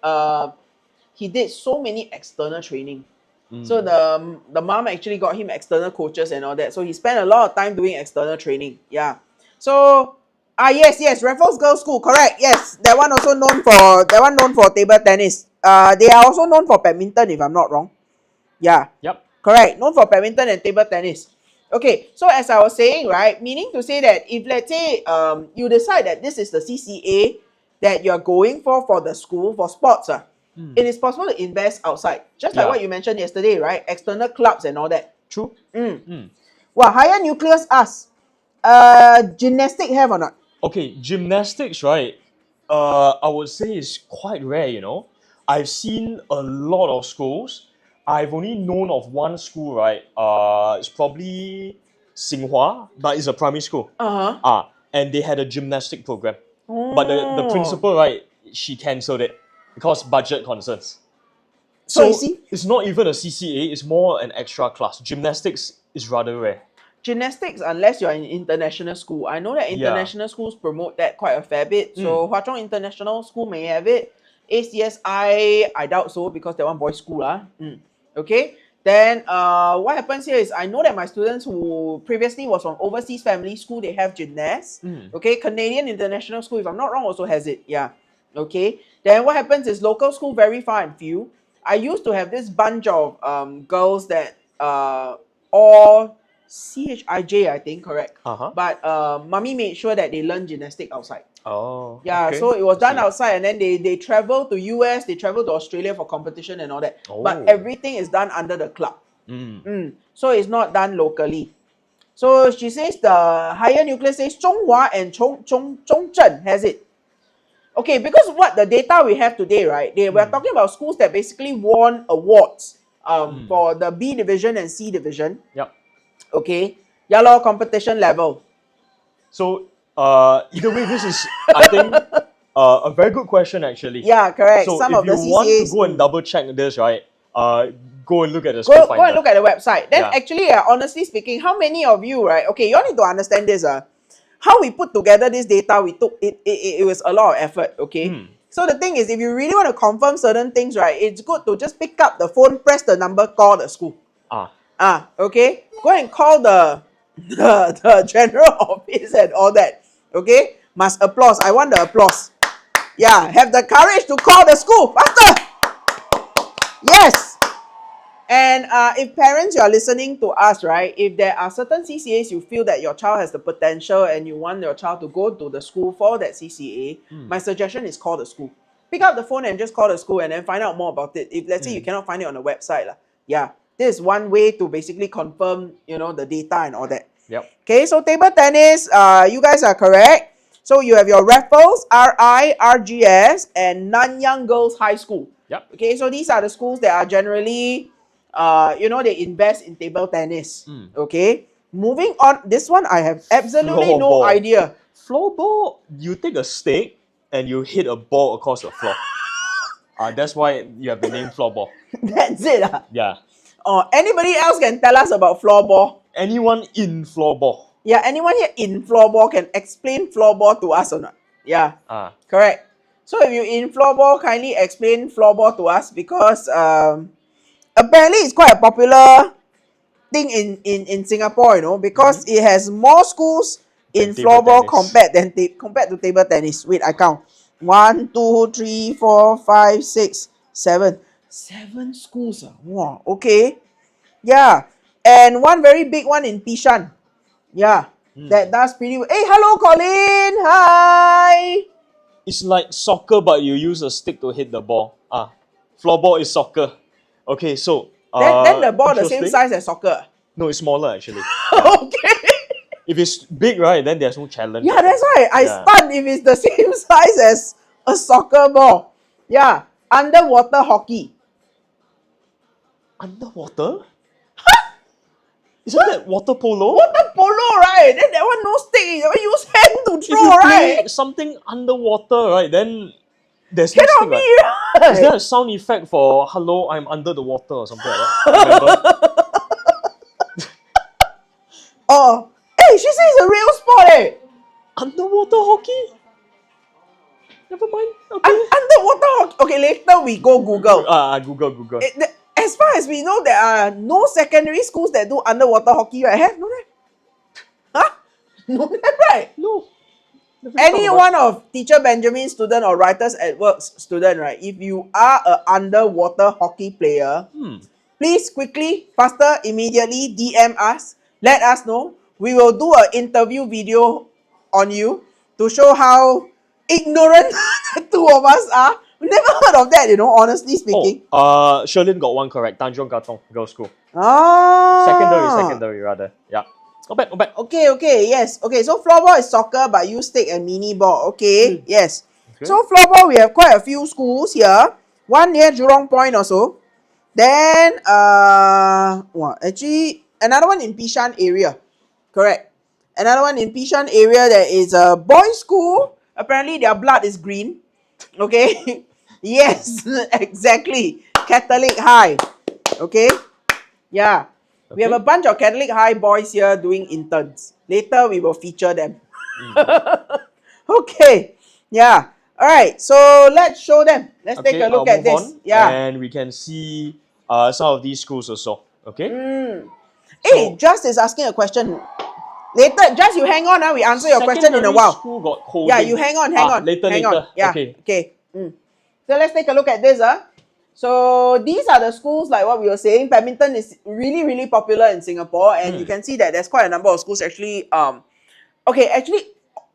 he did so many external training. So the mom actually got him external coaches and all that. So he spent a lot of time doing external training. Yeah. So yes, Raffles Girls School, correct. Yes, that one also known for table tennis. They are also known for badminton, if I'm not wrong. Yeah. Yep. Correct. Known for badminton and table tennis. Okay, so as I was saying, right, meaning to say that if let's say you decide that this is the CCA that you're going for the school for sports, it is possible to invest outside. Just like what you mentioned yesterday, right? External clubs and all that. True. Well, higher nucleus asks, gymnastic have or not? Okay, gymnastics, right? I would say is quite rare, you know. I've seen a lot of schools. I've only known of one school, right? It's probably Xinhua, but it's a primary school. And they had a gymnastic program. But the principal, right, she cancelled it because budget concerns. So you see, it's not even a CCA, it's more an extra class. Gymnastics is rather rare. Gymnastics, unless you're in international school. I know that international schools promote that quite a fair bit. So Hwa Chong International School may have it. ACSI, I doubt so because they're one boys' school. Okay. Then what happens here is I know that my students who previously was from overseas family school, they have gymnasts. Okay. Canadian International School, if I'm not wrong, also has it. Yeah. Okay. Then what happens is local school very far and few. I used to have this bunch of girls that all CHIJ, I think, correct. But mommy made sure that they learn gymnastics outside. Yeah, so it was done outside, and then they travel to US, they travel to Australia for competition and all that. But everything is done under the club. So it's not done locally. So she says the higher nucleus says Zhonghua and Zhongzhen has it. Okay, because what the data we have today, right? We're talking about schools that basically won awards for the B division and C division. Yep. Okay. Yeah, competition level. So either way, this is, I think, a very good question actually. Yeah, correct. So Some if of the you CCAs, want to go and double check this, right, go and look at the go school finder. and look at the website. Then actually, honestly speaking, how many of you, right? Okay, you all need to understand this. How we put together this data, we took it was a lot of effort. Okay. So the thing is, if you really want to confirm certain things, right, it's good to just pick up the phone, press the number, call the school. Okay. Go and call the general office and all that. Okay. Must applause. I want the applause. Yeah. Have the courage to call the school faster. Yes. And if parents, you are listening to us, right, if there are certain CCAs you feel that your child has the potential and you want your child to go to the school for that CCA, my suggestion is call the school. Pick up the phone and just call the school and then find out more about it. If let's say you cannot find it on the website, yeah, this is one way to basically confirm, the data and all that. Yep. Okay, so table tennis, you guys are correct. So you have your Raffles, RI, RGS, and Nanyang Girls High School. Yep. Okay, so these are the schools that are generally they invest in table tennis. Okay. Moving on, this one I have absolutely no idea. Floorball, you take a stick and you hit a ball across the floor. That's why you have the name floorball. That's it. Yeah. Anybody else can tell us about floorball? Anyone in floorball? Yeah, anyone here in floorball can explain floorball to us or not? Yeah. Correct. So if you in floorball, kindly explain floorball to us because apparently it's quite a popular thing in Singapore, because it has more schools in table floorball tennis. compared to table tennis. Wait, I count. 1, 2, 3, 4, 5, 6, 7. 7 schools. Wow, okay. Yeah. And one very big one in Bishan. Yeah. That does pretty well. Hey, hello, Colin. Hi. It's like soccer, but you use a stick to hit the ball. Floorball is soccer. Okay, so Then the ball the same interesting. size as soccer. No, it's smaller actually. Yeah. Okay. If it's big, right, then there's no challenge. Yeah, that's why I Yeah. stunned if it's the same size as a soccer ball. Yeah. Underwater hockey. Underwater? Isn't that water polo? Water polo, right? Then that one no stick. That one use hand to If throw, you right? play something underwater, right, then there's no Cannot stick, be, right? right? Is there a sound effect for "Hello, I'm under the water" or something like that? Remember? Oh, hey, she says it's a real sport, eh? Underwater hockey? Never mind. Okay. Underwater hockey. Okay, later we go Google. Google. As far as we know, there are no secondary schools that do underwater hockey, right? Have? No, right? Huh? No, right? No. Any one of Teacher Benjamin's student or Writers at Work's student, right? If you are an underwater hockey player, please quickly, faster, immediately DM us. Let us know. We will do an interview video on you to show how ignorant the two of us are. We never heard of that, honestly speaking. Sherlyn got one correct. Tanjong Katong Girls' School. Ah. Secondary rather. Yeah. Not bad. Okay, yes. Okay, so floorball is soccer, but you stick and mini ball. Okay, yes. Okay. So floorball, we have quite a few schools here. One near Jurong Point also. Then, actually, another one in Bishan area. Correct. Another one in Bishan area, there is a boys' school. Apparently, their blood is green. Okay. Yes, exactly. Catholic High. Okay. Yeah. We have a bunch of Catholic High boys here doing interns. Later, we will feature them. Okay. Yeah. All right. So let's show them. Let's take a look at move this. on, Yeah. and we can see some of these schools also. Okay. Hey, Just is asking a question. Later, Just you hang on. We answer your question in a Secondary while. school got coding. Yeah, you hang on. Later. Hang on. Yeah. Okay. So let's take a look at this. So these are the schools, like what we were saying. Badminton is really, really popular in Singapore, and you can see that there's quite a number of schools actually. Actually,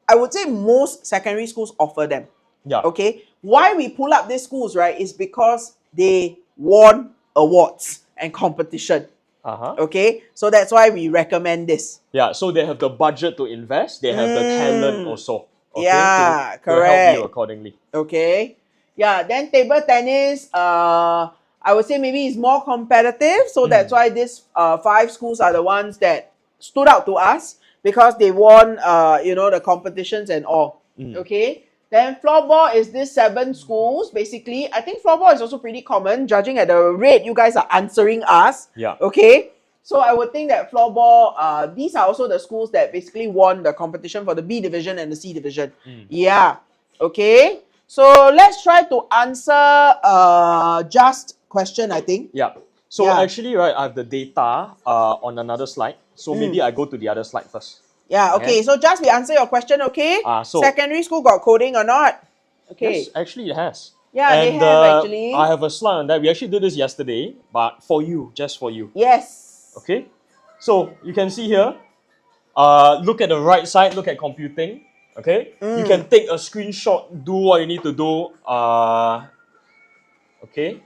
I would say most secondary schools offer them. Yeah. Okay. Why we pull up these schools, right, is because they won awards and competition. Okay. So that's why we recommend this. Yeah, so they have the budget to invest, they have the talent also. Okay, Yeah, to help correct. you accordingly. Okay. Yeah, then table tennis, I would say maybe it's more competitive. So that's why these 5 schools are the ones that stood out to us because they won, the competitions and all. Okay. Then floorball is these 7 schools. Basically, I think floorball is also pretty common, judging at the rate you guys are answering us. Yeah. Okay. So I would think that floorball, these are also the schools that basically won the competition for the B division and the C division. Yeah. Okay. So let's try to answer Just question, I think. Yeah. So Yeah. actually, right, I have the data on another slide. So maybe I go to the other slide first. Yeah, okay. So Just we answer your question, okay? So secondary school got coding or not? Okay. Yes, actually it has. Yeah, they have actually. I have a slide on that. We actually did this yesterday, but for you, just for you. Yes. Okay. So you can see here. Look at the right side. Look at computing. Okay. You can take a screenshot. Do what you need to do. Okay.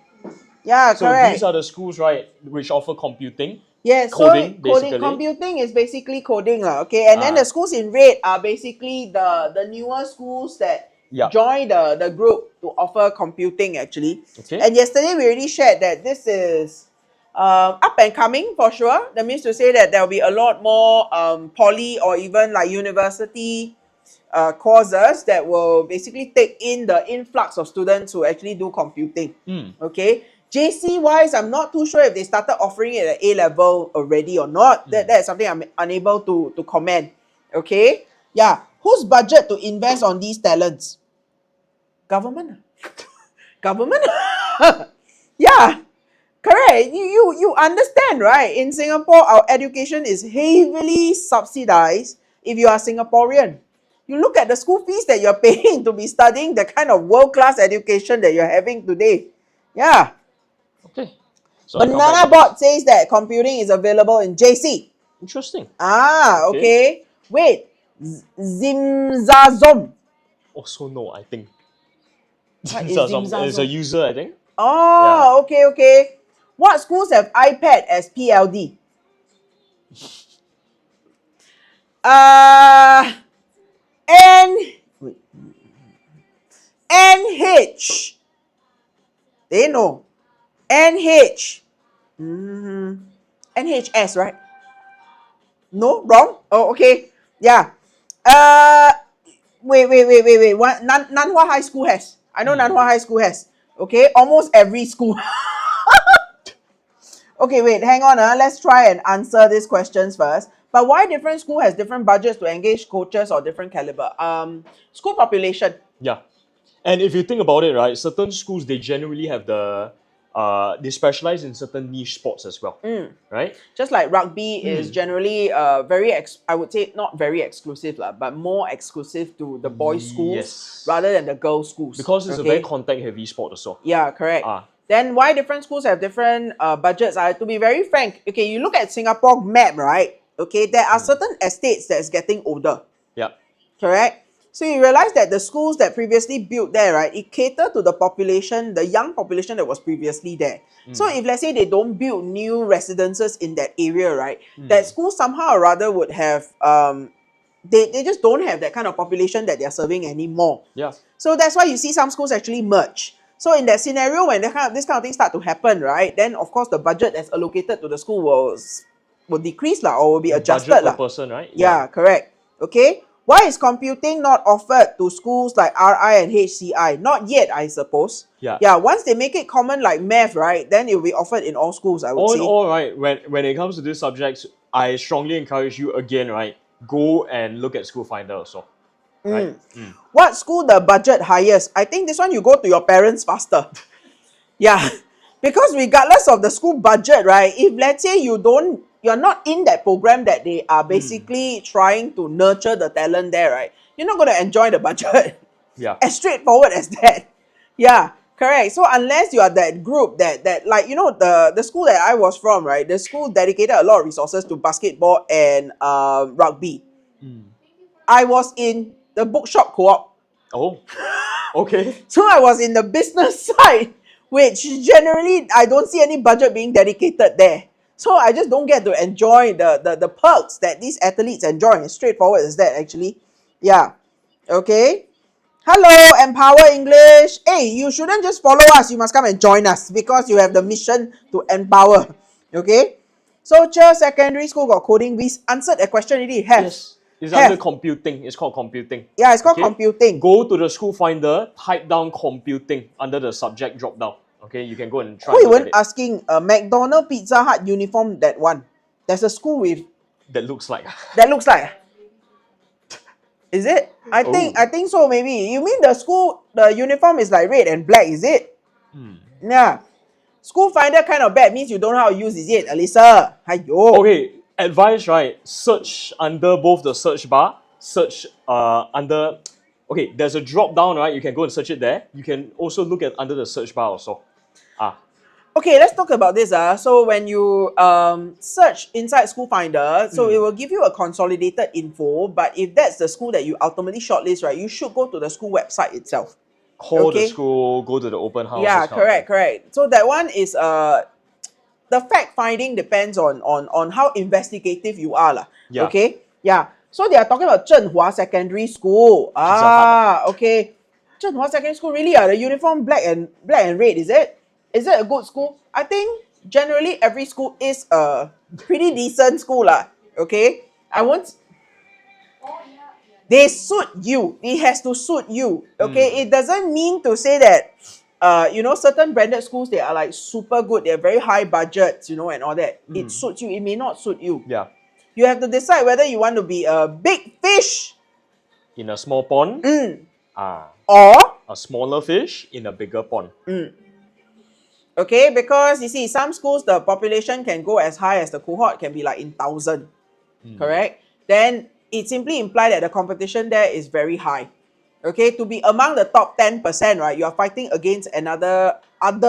Yeah, So correct. these are the schools, right, which offer computing. Yes, Coding, so basically. computing is basically coding, okay? And then the schools in red are basically the newer schools that join the group to offer computing, actually. Okay. And yesterday we already shared that this is up and coming for sure. That means to say that there will be a lot more poly or even like university courses that will basically take in the influx of students who actually do computing. Okay. JC wise, I'm not too sure if they started offering it at A level already or not. That is something I'm unable to comment. Okay. Yeah. Whose budget to invest on these talents? Government. Government. Yeah. Correct. You understand, right? In Singapore, our education is heavily subsidized if you are Singaporean. You look at the school fees that you're paying to be studying the kind of world-class education that you're having today. Yeah. Okay. So I come back Banana to this. Bot says that computing is available in JC. Interesting. Ah, Okay. okay. Wait. Zimzazom. Also no, I think. What is It's a Zimzazom? user, I think. Oh, okay, okay. What schools have iPad as PLD? N wait, NH. They know. NH. NHS, right? No, wrong. Oh, okay. Yeah. Uh, wait. What? Nanhua High School has. I know Nanhua High School has. Okay, almost every school. Okay, wait, hang on. Let's try and answer these questions first. But why different school has different budgets to engage coaches or different caliber? School population. Yeah. And if you think about it, right, certain schools, they generally have they specialize in certain niche sports as well, right? Just like rugby is generally I would say not very exclusive, but more exclusive to the boys' schools Yes. rather than the girls' schools. Because it's a very contact-heavy sport also. Yeah, correct. Ah. Then why different schools have different budgets? To be very frank, okay, you look at Singapore map, right? Okay, there are certain estates that's getting older. Yeah. Correct? So you realize that the schools that previously built there, right, it cater to the population, the young population that was previously there. So if let's say they don't build new residences in that area, right, that school somehow or rather would have they just don't have that kind of population that they're serving anymore. Yeah. So that's why you see some schools actually merge. So in that scenario, when this kind of thing start to happen, right, then of course the budget that's allocated to the school will decrease or will be adjusted Budget per person, right? Yeah, correct. Okay. Why is computing not offered to schools like RI and HCI? Not yet, I suppose. Yeah. Yeah. Once they make it common like math, right, then it will be offered in all schools, I would All say. in all, right, when it comes to these subjects, I strongly encourage you again, right, go and look at School Finder also. Right? What school the budget highest? I think this one you go to your parents faster. Yeah. Because regardless of the school budget, right, if let's say you're not in that program that they are basically trying to nurture the talent there, right, you're not going to enjoy the budget. Yeah. As straightforward as that. Yeah, correct. So unless you are that group that like, the school that I was from, right, the school dedicated a lot of resources to basketball and rugby. I was in the bookshop co-op. Oh. Okay. So I was in the business side, which generally I don't see any budget being dedicated there. So I just don't get to enjoy the perks that these athletes enjoy. As straightforward as that, actually. Yeah. Okay. Hello, Empower English. Hey, you shouldn't just follow us. You must come and join us because you have the mission to empower. Okay. So, Secondary School got coding. We answered a question already. Yes. It's under computing. It's called computing. Yeah, it's called computing. Go to the School Finder, type down computing under the subject drop down. Okay, you can go and try. Who even asking McDonald's, Pizza Hut uniform, that one? There's a school with that looks like. That looks like. Is it? I think so. Maybe you mean the uniform is like red and black, is it? Yeah. School Finder kind of bad means you don't know how to use, is it, Alyssa? Hiyo. Okay, advice, right? Search under both the search bar. Search under. Okay, there's a drop down, right? You can go and search it there. You can also look at under the search bar also. Okay, let's talk about this. So when you search inside School Finder, so it will give you a consolidated info. But if that's the school that you ultimately shortlist, right, you should go to the school website itself. Call the school, go to the open house. Yeah, correct. So that one is the fact finding depends on how investigative you are lah. Yeah. Okay. Yeah. So they are talking about Zhenhua Secondary School. Okay. Zhenhua Secondary School, really? The uniform black and red, is it? Is it a good school? I think generally every school is a pretty decent school lah. Okay. They suit you. It has to suit you. Okay. It doesn't mean to say that certain branded schools, they are like super good. They're very high budgets, and all that. It suits you. It may not suit you. Yeah. You have to decide whether you want to be a big fish in a small pond, or a smaller fish in a bigger pond. Okay, because you see, some schools, the population can go as high as the cohort can be like in 1,000. Correct? Then it simply implies that the competition there is very high. Okay, to be among the top 10%, right, you are fighting against other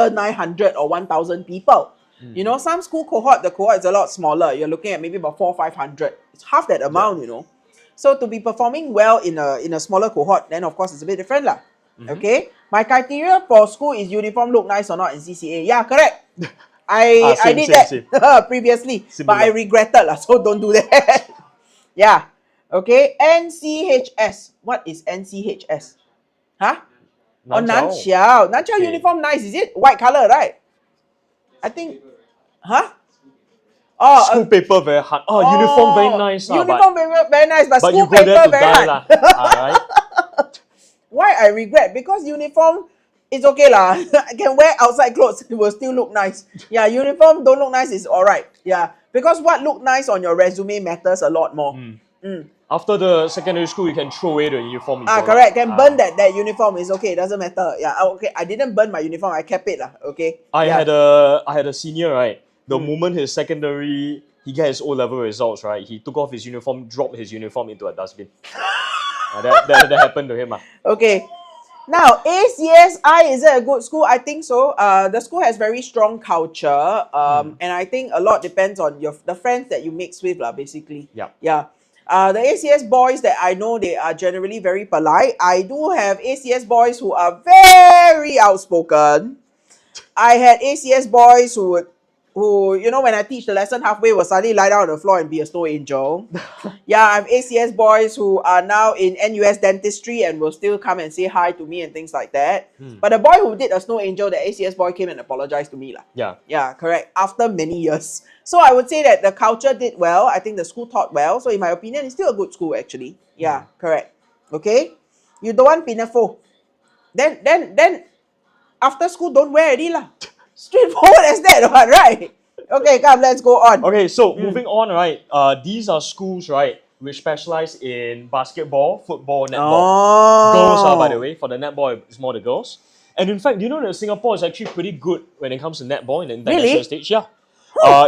900 or 1,000 people. You know, some school cohort, the cohort is a lot smaller. You're looking at maybe about 400-500. It's half that amount, you know. So to be performing well in a smaller cohort, then of course it's a bit different lah. Okay, my criteria for school is uniform look nice or not in CCA. Yeah, correct. I did that previously, but I regretted lah, so don't do that. Yeah. Okay, NCHS. What is NCHS? Huh? Oh, Nanqiao. Nanqiao uniform nice, is it? White color, right? I think. Huh? Oh, school paper very hard. Oh, uniform very nice. Uniform very nice, but school you go paper there to very die hard. Right? Why I regret? Because uniform, it's okay lah. I can wear outside clothes, it will still look nice. Yeah, uniform don't look nice is alright. Yeah, because what look nice on your resume matters a lot more. After the secondary school, you can throw away the uniform. Correct. Can burn that uniform. It's okay. Doesn't matter. Yeah. Okay. I didn't burn my uniform. I kept it lah. Okay. I had a senior, right. The moment his secondary, he got his O-level results, right. He took off his uniform, dropped his uniform into a dustbin. That happened to him. Okay. Now, ACSI, is it a good school? I think so. The school has very strong culture. And I think a lot depends on the friends that you mix with lah, basically. Yeah. Yeah. The ACS boys that I know, they are generally very polite. I do have ACS boys who are very outspoken. I had ACS boys who, you know, when I teach the lesson halfway, will suddenly lie down on the floor and be a snow angel. Yeah, I have ACS boys who are now in NUS dentistry and will still come and say hi to me and things like that. But the boy who did a snow angel, the ACS boy came and apologized to me lah. Yeah. Yeah, correct. After many years. So I would say that the culture did well. I think the school taught well. So in my opinion, it's still a good school actually. Yeah, correct. Okay? You don't want pinafore. Then after school, don't wear already lah. Straightforward as that, right? Okay, come, let's go on. Okay, so moving on, right? These are schools, right, which specialize in basketball, football, netball. Girls by the way. For the netball, it's more the girls. And in fact, you know that Singapore is actually pretty good when it comes to netball in the international stage. Yeah.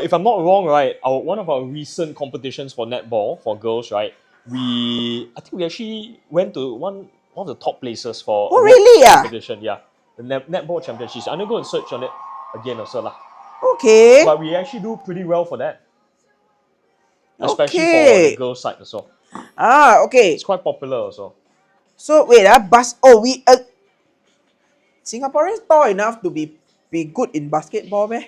If I'm not wrong, right, one of our recent competitions for netball for girls, right, I think we actually went to one of the top places for competition. Yeah, the netball championships. I'm gonna go and search on it again also lah. Okay. But we actually do pretty well for that, especially for the girls side also. Okay. It's quite popular also. So wait, Singaporeans tall enough to be good in basketball, man.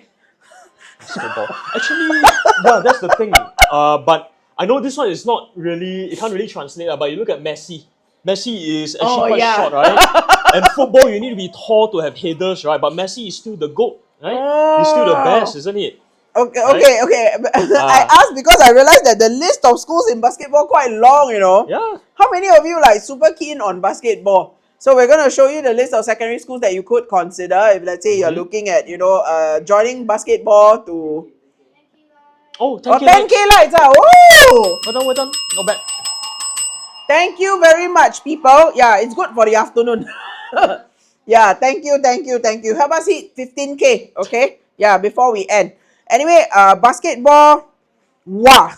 Basketball. Actually, yeah, that's the thing. But I know this one is not really, it can't really translate, but you look at Messi. Messi is actually quite short, right? And football, you need to be tall to have headers, right? But Messi is still the GOAT, right? He's still the best, isn't it? Okay. I asked because I realized that the list of schools in basketball quite long, you know. Yeah. How many of you like super keen on basketball? So we're going to show you the list of secondary schools that you could consider if, let's say, you're looking at, joining basketball to... 10K likes. Woo! Well done. Not bad. Thank you very much, people. Yeah, it's good for the afternoon. Yeah, thank you. Help us hit 15K, okay? Yeah, before we end. Anyway, basketball, wow.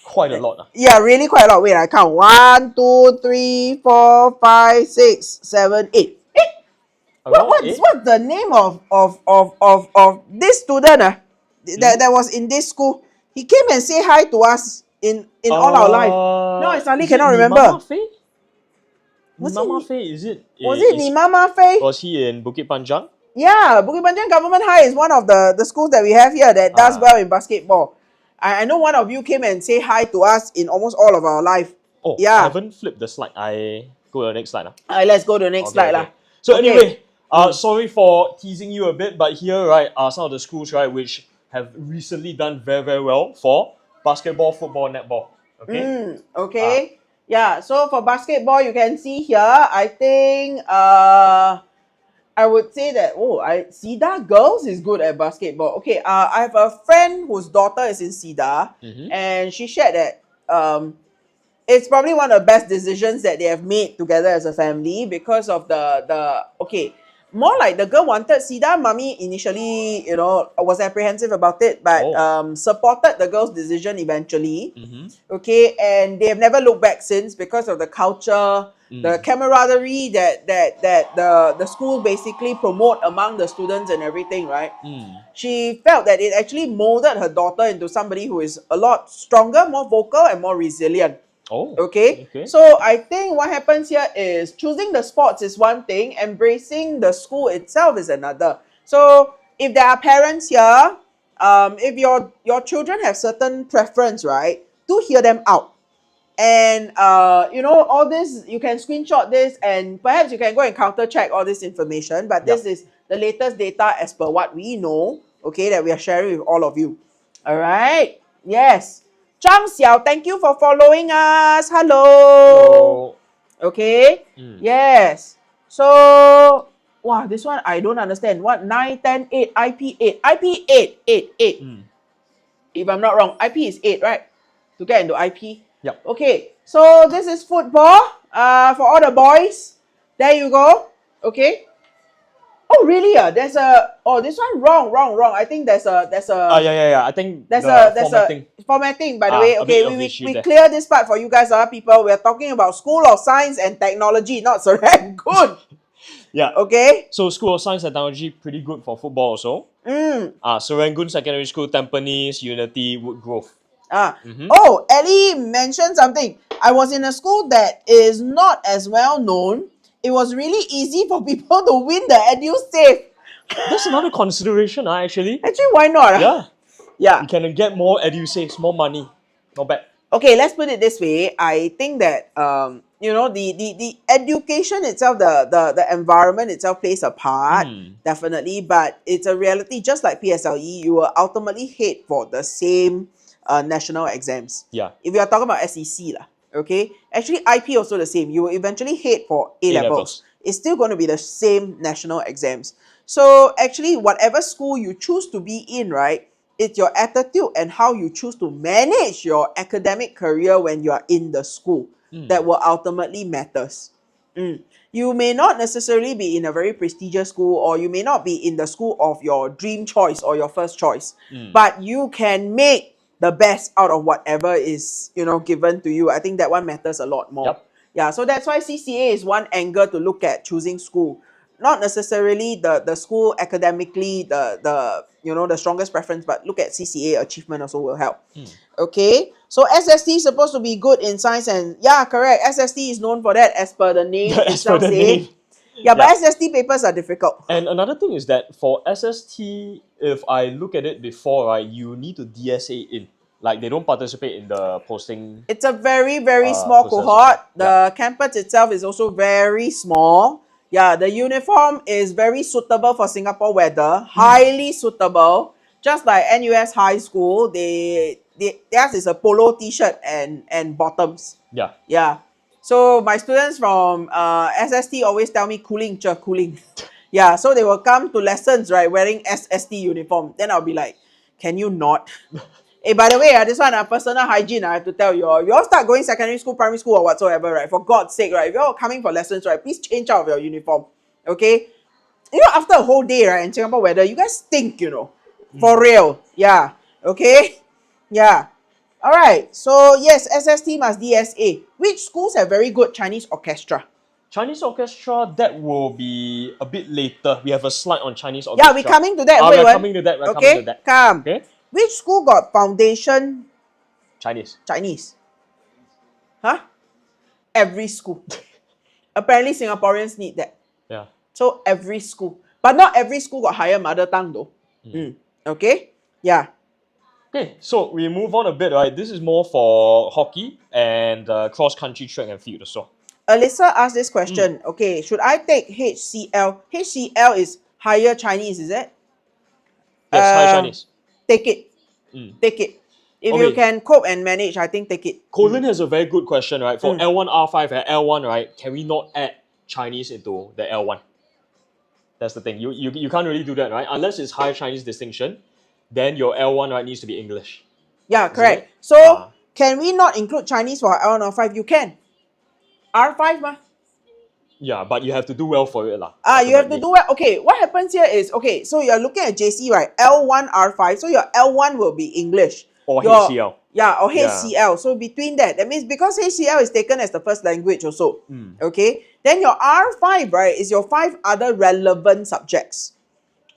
Quite a lot. Yeah, really quite a lot. Wait, I count. 1, 2, 3, 4, 5, 6, 7, 8. What's the name of this student that was in this school? He came and say hi to us in all our life. No, I suddenly cannot remember. Was it Nimama Fei? Was he in Bukit Panjang? Yeah, Bukit Panjang Government High is one of the schools that we have here that does well in basketball. I know one of you came and say hi to us in almost all of our life. Oh, yeah. I haven't flipped the slide. I go to the next slide. Let's go to the next slide. Okay. So anyway, sorry for teasing you a bit, but here, right, are some of the schools, right, which have recently done very, very well for basketball, football, netball. Okay? Okay. Yeah, so for basketball, you can see here, I think, I would say that, SIDA girls is good at basketball. Okay, I have a friend whose daughter is in SIDA, and she shared that it's probably one of the best decisions that they have made together as a family because of more like the girl wanted Sida. Mommy initially, was apprehensive about it, but supported the girl's decision eventually. Okay, and they have never looked back since because of the culture, the camaraderie that the school basically promote among the students and everything, right? She felt that it actually molded her daughter into somebody who is a lot stronger, more vocal, and more resilient. Oh. Okay? So I think what happens here is choosing the sports is one thing, embracing the school itself is another. So if there are parents here, if your children have certain preference, right, do hear them out. And all this, you can screenshot this and perhaps you can go and counter check all this information, but this is the latest data as per what we know, okay, that we are sharing with all of you. All right. Yes. Zhang Xiao, thank you for following us. Hello. Okay. Yes. So, wow, this one I don't understand. What? 9, 10, 8, IP8. IP8, 8, 8. If I'm not wrong, IP is 8, right? To get into IP. Yep. Okay. So, this is football for all the boys. There you go. Okay. Oh, really? There's a. Oh, this one wrong. I think there's a. Yeah. I think there's formatting. a formatting, by the way. Okay, we there. clear this part for you guys, people. We're talking about School of Science and Technology, not Serangoon. Yeah. Okay. So School of Science and Technology pretty good for football also. Serangoon Secondary School, Tampines, Unity, Woodgrove. Oh, Ellie mentioned something. I was in a school that is not as well known. It was really easy for people to win the EduSave. That's another consideration, actually. Actually, why not? Yeah. Yeah. You can get more EduSaves, more money. Not bad. Okay, let's put it this way. I think that the education itself, the environment itself plays a part, definitely, but it's a reality. Just like PSLE, you will ultimately head for the same national exams. Yeah. If you are talking about SEC lah, okay? Actually, IP also the same. You will eventually head for A-levels. It's still going to be the same national exams. So actually, whatever school you choose to be in, right, it's your attitude and how you choose to manage your academic career when you are in the school that will ultimately matters. You may not necessarily be in a very prestigious school, or you may not be in the school of your dream choice or your first choice, but you can make the best out of whatever is given to you. I think that one matters a lot more. Yep. Yeah, so that's why CCA is one angle to look at choosing school. Not necessarily the school academically, the strongest preference, but look at CCA achievement also will help. Okay, so SST is supposed to be good in science, and yeah, correct. SST is known for that as per the name itself. Yeah, but SST papers are difficult. And another thing is that for SST, if I look at it before, right, you need to DSA in. Like, they don't participate in the posting. It's a very, very small cohort. The campus itself is also very small. Yeah, the uniform is very suitable for Singapore weather. Highly suitable. Just like NUS High School, theirs is a polo t-shirt and bottoms. Yeah. Yeah. So my students from SST always tell me cooling. Yeah, so they will come to lessons, right, wearing SST uniform. Then I'll be like, can you not? Hey, by the way, this one, personal hygiene, I have to tell you all. You all start going secondary school, primary school, or whatsoever, right? For God's sake, right? If you're all coming for lessons, right, please change out of your uniform. Okay? After a whole day, right, in Singapore weather, you guys stink, For real. Yeah. Okay? Yeah. All right. So, yes, SST must DSA. Which schools have very good Chinese orchestra? Chinese orchestra, that will be a bit later. We have a slide on Chinese orchestra. Yeah, we're coming to that. We're coming to that. Okay, come. Okay. Which school got foundation Chinese? Huh? Every school. Apparently, Singaporeans need that. Yeah. So, every school. But not every school got higher mother tongue, though. Okay? Yeah. Okay, so we move on a bit, right? This is more for hockey and cross-country track and field as well. Alyssa asked this question. Okay, should I take HCL? HCL is higher Chinese, is it? Yes, higher Chinese. Take it. Take it. If you can cope and manage, I think take it. Colin has a very good question, right? For L1, R5 and L1, right? Can we not add Chinese into the L1? That's the thing. You can't really do that, right? Unless it's higher Chinese distinction, then your L1, right, needs to be English. Yeah, correct. So, can we not include Chinese for L1 or R5? You can. R5 ma. Yeah, but you have to do well for it lah. You have to do it. Okay, what happens here is, okay, so you're looking at JC, right? L1, R5. So your L1 will be English. Or your, HCL. Yeah, or Yeah. HCL. So between that means because HCL is taken as the first language also. Mm. Okay, then your R5, right, is your 5 other relevant subjects.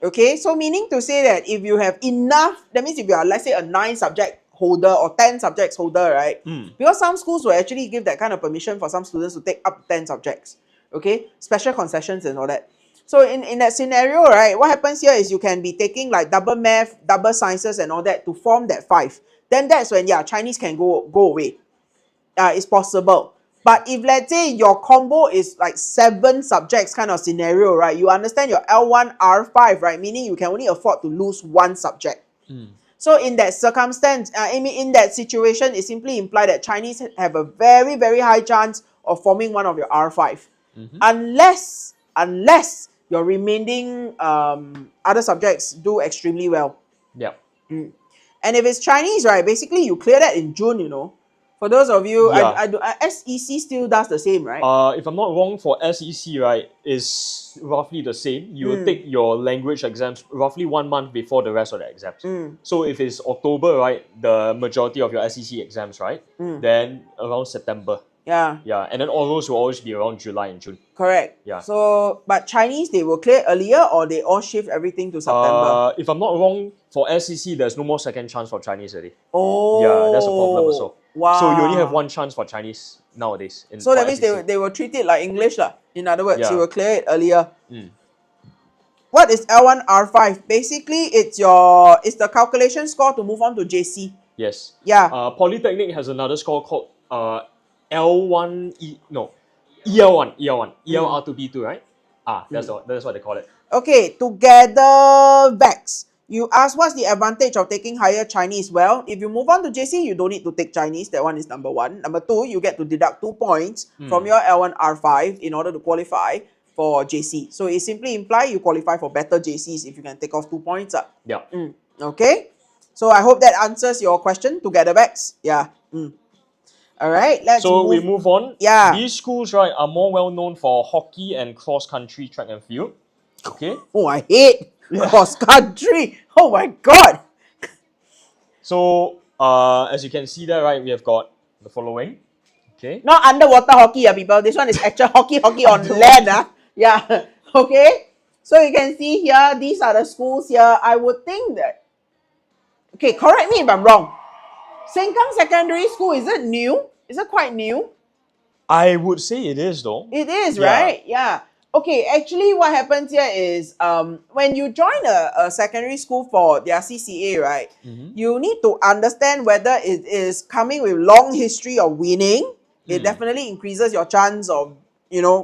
Okay, so meaning to say that if you have enough, that means if you are, let's say, a 9 subject holder or 10 subjects holder, right? Because some schools will actually give that kind of permission for some students to take up to 10 subjects. Okay, special concessions and all that. So in that scenario, right, what happens here is you can be taking like double math, double sciences and all that to form that 5. Then that's when, yeah, Chinese can go away. It's possible. But if let's say your combo is like 7 subjects kind of scenario, right, you understand your L1, R5, right, meaning you can only afford to lose 1 subject. So in that circumstance, in that situation, it simply implies that Chinese have a very, very high chance of forming one of your R5. Unless your remaining other subjects do extremely well. Yeah. And if it's Chinese, right, basically you clear that in June, you know. For those of you, Yeah. SEC still does the same, right? If I'm not wrong, for SEC, right, is roughly the same. You will take your language exams roughly 1 month before the rest of the exams. So if it's October, right, the majority of your SEC exams, right, then around September. Yeah. Yeah, and then all those will always be around July and June. Correct. Yeah. So, but Chinese, they will clear earlier or they all shift everything to September? If I'm not wrong, for SEC, there's no more second chance for Chinese already. Oh. Yeah, that's a problem also. Wow. So you only have 1 chance for Chinese nowadays. So that means they will treat it like English lah. In other words, you will clear it earlier. What is L1 R5? Basically, it's the calculation score to move on to JC. Yes. Yeah. Polytechnic has another score called L1 EL1 ELR2B2, right? That's what they call it. Okay, together Vex. You ask what's the advantage of taking higher Chinese? Well, if you move on to JC, you don't need to take Chinese. That one is number 1. Number 2, you get to deduct 2 points from your L1 R5 in order to qualify for JC. So it simply implies you qualify for better JCs if you can take off 2 points. Yeah. Okay. So I hope that answers your question, together Vex. Yeah. All right, we move on. Yeah. These schools, right, are more well known for hockey and cross-country track and field. Okay. Oh, I hate cross-country. Oh my God. So, as you can see there, right, we have got the following. Okay. Not underwater hockey, people. This one is actual hockey on land. Yeah. Okay. So you can see here, these are the schools here. I would think that. Okay, correct me if I'm wrong. Sengkang Secondary School, is it new? Is it quite new? I would say it is though. It is, right? Yeah. Okay, actually what happens here is when you join a secondary school for their CCA, right, you need to understand whether it is coming with long history of winning. It definitely increases your chance of,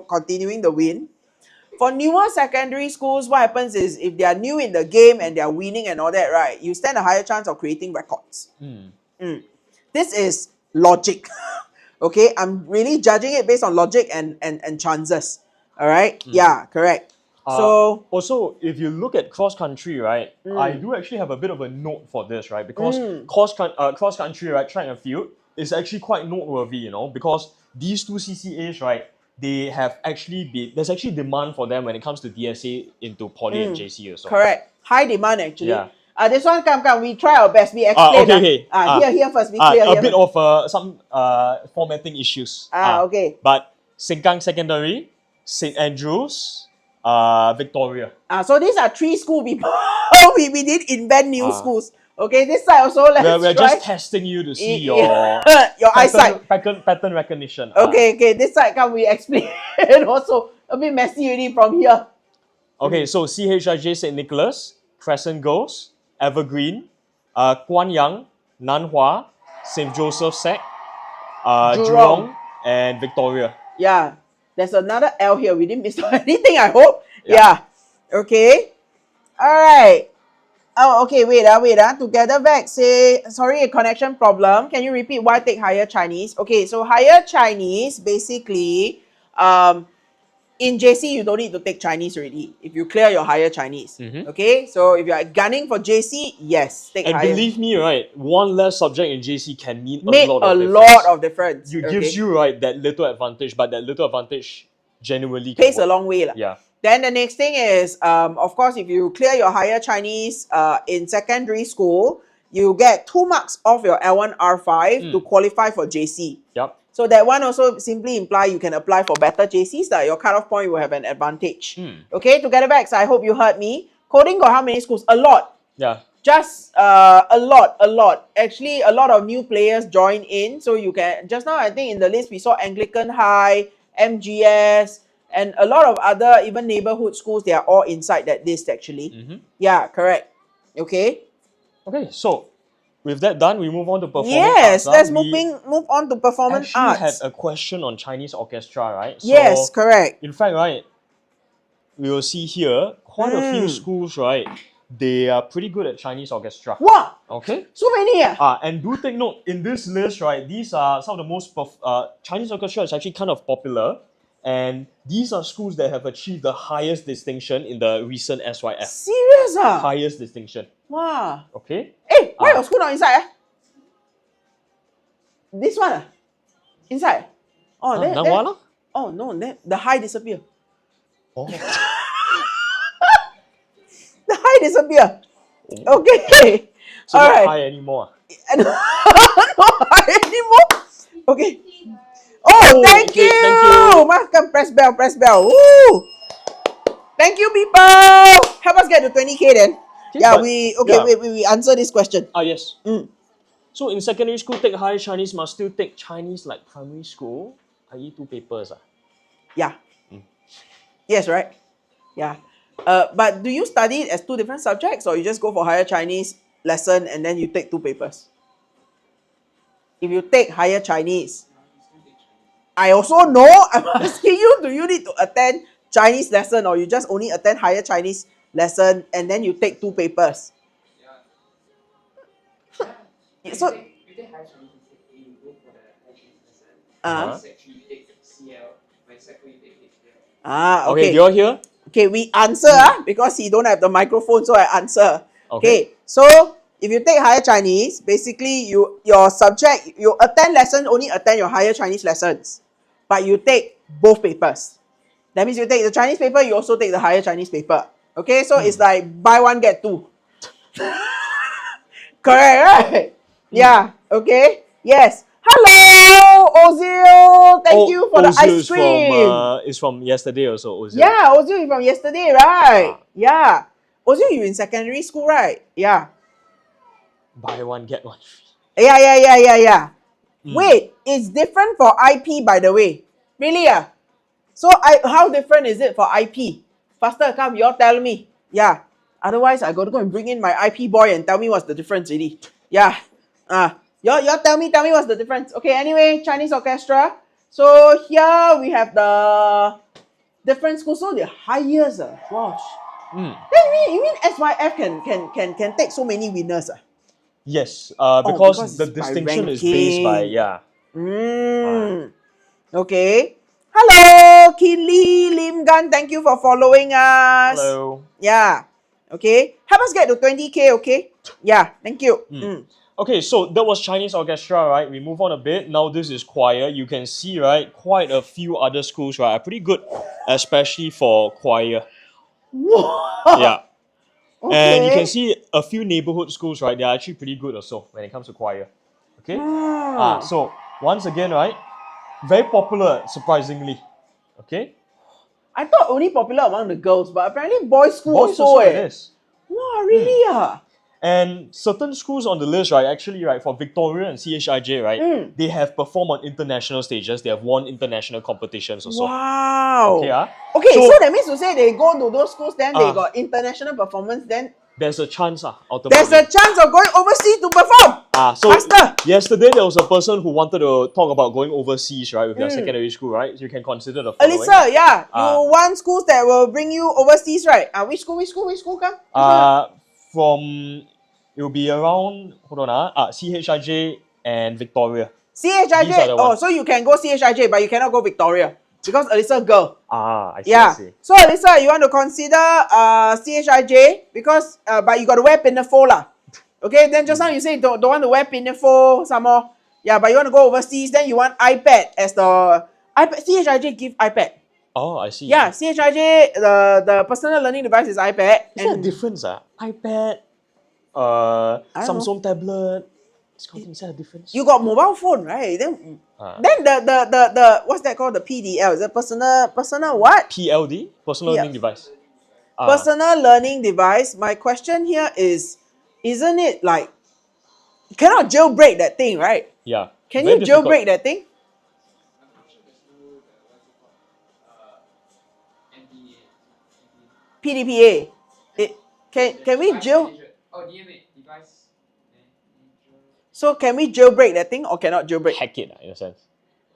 continuing the win. For newer secondary schools, what happens is if they are new in the game and they are winning and all that, right, you stand a higher chance of creating records. This is logic. Okay, I'm really judging it based on logic and chances. All right. Yeah, correct. So also, if you look at cross country, right, I do actually have a bit of a note for this, right, because cross country, right, track and field is actually quite noteworthy, because these 2 CCAs, right, they have actually there's actually demand for them when it comes to DSA into Poly and JC also. Correct. High demand actually. Yeah. This one, come. We try our best. We explain. Okay. Here first. Be clear. A bit of some formatting issues. Okay. But Sengkang Secondary, St. Andrews, Victoria. So these are 3 school people. we didn't invent new schools. Okay, this side also we're just testing you to see your eyesight. Pattern recognition. Okay, this side come we explain. Also a bit messy already from here. Okay, so CHIJ St. Nicholas, Crescent Girls, Evergreen, Guan Yang, Nanhua, St. Joseph Sec, Jurong, and Victoria. Yeah, there's another L here. We didn't miss anything, I hope. Yeah. Okay. All right. Oh, okay. Wait. Together back. Say, sorry, a connection problem. Can you repeat why take higher Chinese? Okay, so higher Chinese, basically, in JC, you don't need to take Chinese already if you clear your higher Chinese. Okay, so if you are gunning for JC, yes, take and higher. Believe me, right, 1 less subject in JC can mean Make a lot of difference. difference. It gives you, right, that little advantage, but that little advantage genuinely can pays a work. long way. Yeah. Then the next thing is, of course, if you clear your higher Chinese in secondary school, you get 2 marks off your L1 R5 to qualify for JC. Yep. So that one also simply imply you can apply for better JCs. Your cutoff point will have an advantage. Okay, together backs, I hope you heard me. Coding got how many schools? A lot. Yeah. Just a lot. Actually, a lot of new players join in. So you can, just now I think in the list we saw Anglican High, MGS, and a lot of other even neighborhood schools. They are all inside that list actually. Yeah, correct. Okay. Okay, so with that done, we move on to performing Yes, arts. let's We move on to performance actually had arts. a question on Chinese orchestra, right? Yes, So, correct. in fact, right, we will see here quite a few schools, right? They are pretty good at Chinese orchestra. Wow, Okay. so many. And do take note, in this list, right, these are some of the most Chinese orchestra is actually kind of popular, and these are schools that have achieved the highest distinction in the recent SYF. Serious? Highest distinction. Wow. Okay. Hey, why your school not inside? This one? Inside? Oh, then, oh no, then the high disappear. Oh. The high disappear. Okay. So all not right. high anymore. Not high anymore. Okay. Oh, thank you. Welcome. Press bell. Woo. Thank you, people. Help us get to 20K then. Yeah, we answer this question. Yes. So in secondary school, take higher Chinese must still take Chinese like primary school, i.e. 2 papers. Yeah. Yes, right? Yeah. But do you study it as 2 different subjects, or you just go for higher Chinese lesson and then you take 2 papers? If you take higher Chinese, I also know. I'm asking you, do you need to attend Chinese lesson, or you just only attend higher Chinese lesson and then you take 2 papers? So, you take higher Chinese instead, you go for the higher Chinese lesson. Section you take CL, my second you take HL. okay. Okay, do you all hear? Okay, we answer because he don't have the microphone, so I answer. Okay. So if you take higher Chinese, basically your subject, you attend lesson, only attend your higher Chinese lessons, but you take both papers. That means you take the Chinese paper, you also take the higher Chinese paper. Okay, so it's like buy 1 get 2. Correct, right? Yeah. Okay. Yes. Hello, Ozil. Thank you for the ice cream. Is from yesterday also. Ozil. Yeah, Ozil is from yesterday, right? Yeah. Ozil, you in secondary school, right? Yeah. Buy 1 get 1 free. Yeah. Wait, it's different for IP, by the way. Really? So how different is it for IP? Faster, come, you all tell me. Yeah. Otherwise, I got to go and bring in my IP boy and tell me what's the difference really. Yeah. Y'all tell me what's the difference. Okay, anyway, Chinese orchestra. So here we have the different schools. So the highest. Gosh. Then you mean SYF can take so many winners? Yes, because because the it's by distinction is based by, Okay. Hello, Kinley Lim Gan. Thank you for following us. Hello. Yeah. Okay. Help us get to 20K, okay? Yeah, thank you. Okay, so that was Chinese orchestra, right? We move on a bit. Now this is choir. You can see, right, quite a few other schools, right, are pretty good, especially for choir. Yeah. Okay. And you can see a few neighborhood schools, right, they are actually pretty good also when it comes to choir. Okay? So once again, right, very popular, surprisingly. Okay? I thought only popular among the girls, but apparently boys' school Boys also. it is. Wow, really? And certain schools on the list, right, actually, right, for Victoria and CHIJ, right, they have performed on international stages. They have won international competitions also. Wow. Okay, okay, so that means to say they go to those schools, then they got international performance, then there's a chance, ultimately. there's a chance of going overseas to perform. So faster. Yesterday there was a person who wanted to talk about going overseas, right, with your secondary school, right? So you can consider the following. Alyssa, yeah, you want schools that will bring you overseas, right? Which school come? It will be around, CHIJ and Victoria. CHIJ, so you can go CHIJ, but you cannot go Victoria. Because Alyssa girl. I see, yeah. I see. So Alyssa, you want to consider CHIJ because but you got to wear pinafore lah. Okay, then just now you say don't want to wear pinafore some more. Yeah, but you want to go overseas, then you want iPad as the iPad. CHIJ give iPad. Oh, I see. Yeah, CHIJ, the personal learning device is iPad. Is there a difference? iPad, I don't know. Samsung tablet. Is there a difference? You got mobile phone, right? Then Ah. the what's that called? The PDL. Is it personal what? PLD, personal learning device. Personal learning device. My question here is, isn't it like you cannot jailbreak that thing, right? Yeah. Can very you difficult. jailbreak that thing? I'm not sure there's no what's it called? NDA. PDPA. Can we Device jail? manager. Oh, DMA. Device manager. So can we jailbreak that thing or cannot jailbreak? Hack it in a sense.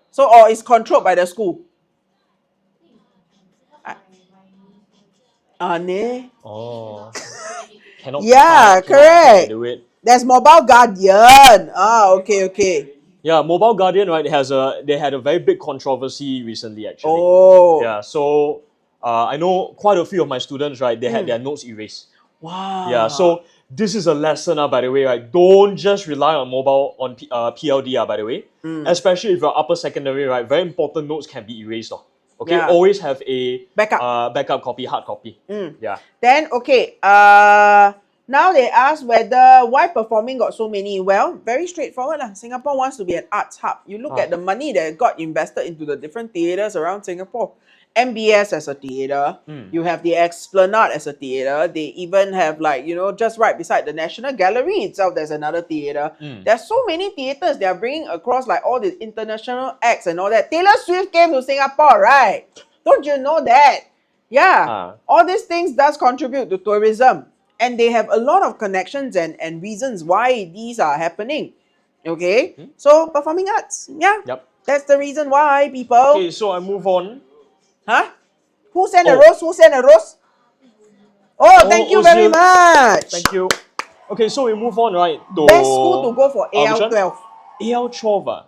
So or it's controlled by the school. Ne? Oh. Cannot Yeah, cannot correct. do it. There's Mobile Guardian. Okay. Yeah, Mobile Guardian, right, they had a very big controversy recently actually. Oh. Yeah, so I know quite a few of my students, right, they had their notes erased. Wow. Yeah, so this is a lesson, by the way, right? Don't just rely on PLD, by the way. Especially if you're upper secondary, right? Very important notes can be erased. Okay, Yeah. always have a Backup. copy, hard copy. Yeah. Then okay, now they ask why performing got so many. Well, very straightforward lah. Singapore wants to be an arts hub. You look at the money that got invested into the different theatres around Singapore. MBS as a theatre, you have the Esplanade as a theatre. They even have just right beside the National Gallery itself, there's another theatre. There's so many theatres they are bringing across all the international acts and all that. Taylor Swift came to Singapore, right? Don't you know that? Yeah, all these things does contribute to tourism, and they have a lot of connections and reasons why these are happening. Okay, so performing arts, yeah, Yep. that's the reason why people. Okay, so I move on. Huh? Who sent a Oh. rose? Who sent a rose? Oh, thank you very Ozil. much. Thank you. Okay, so we move on, right? To Best school to go for which one? AL12. AL12.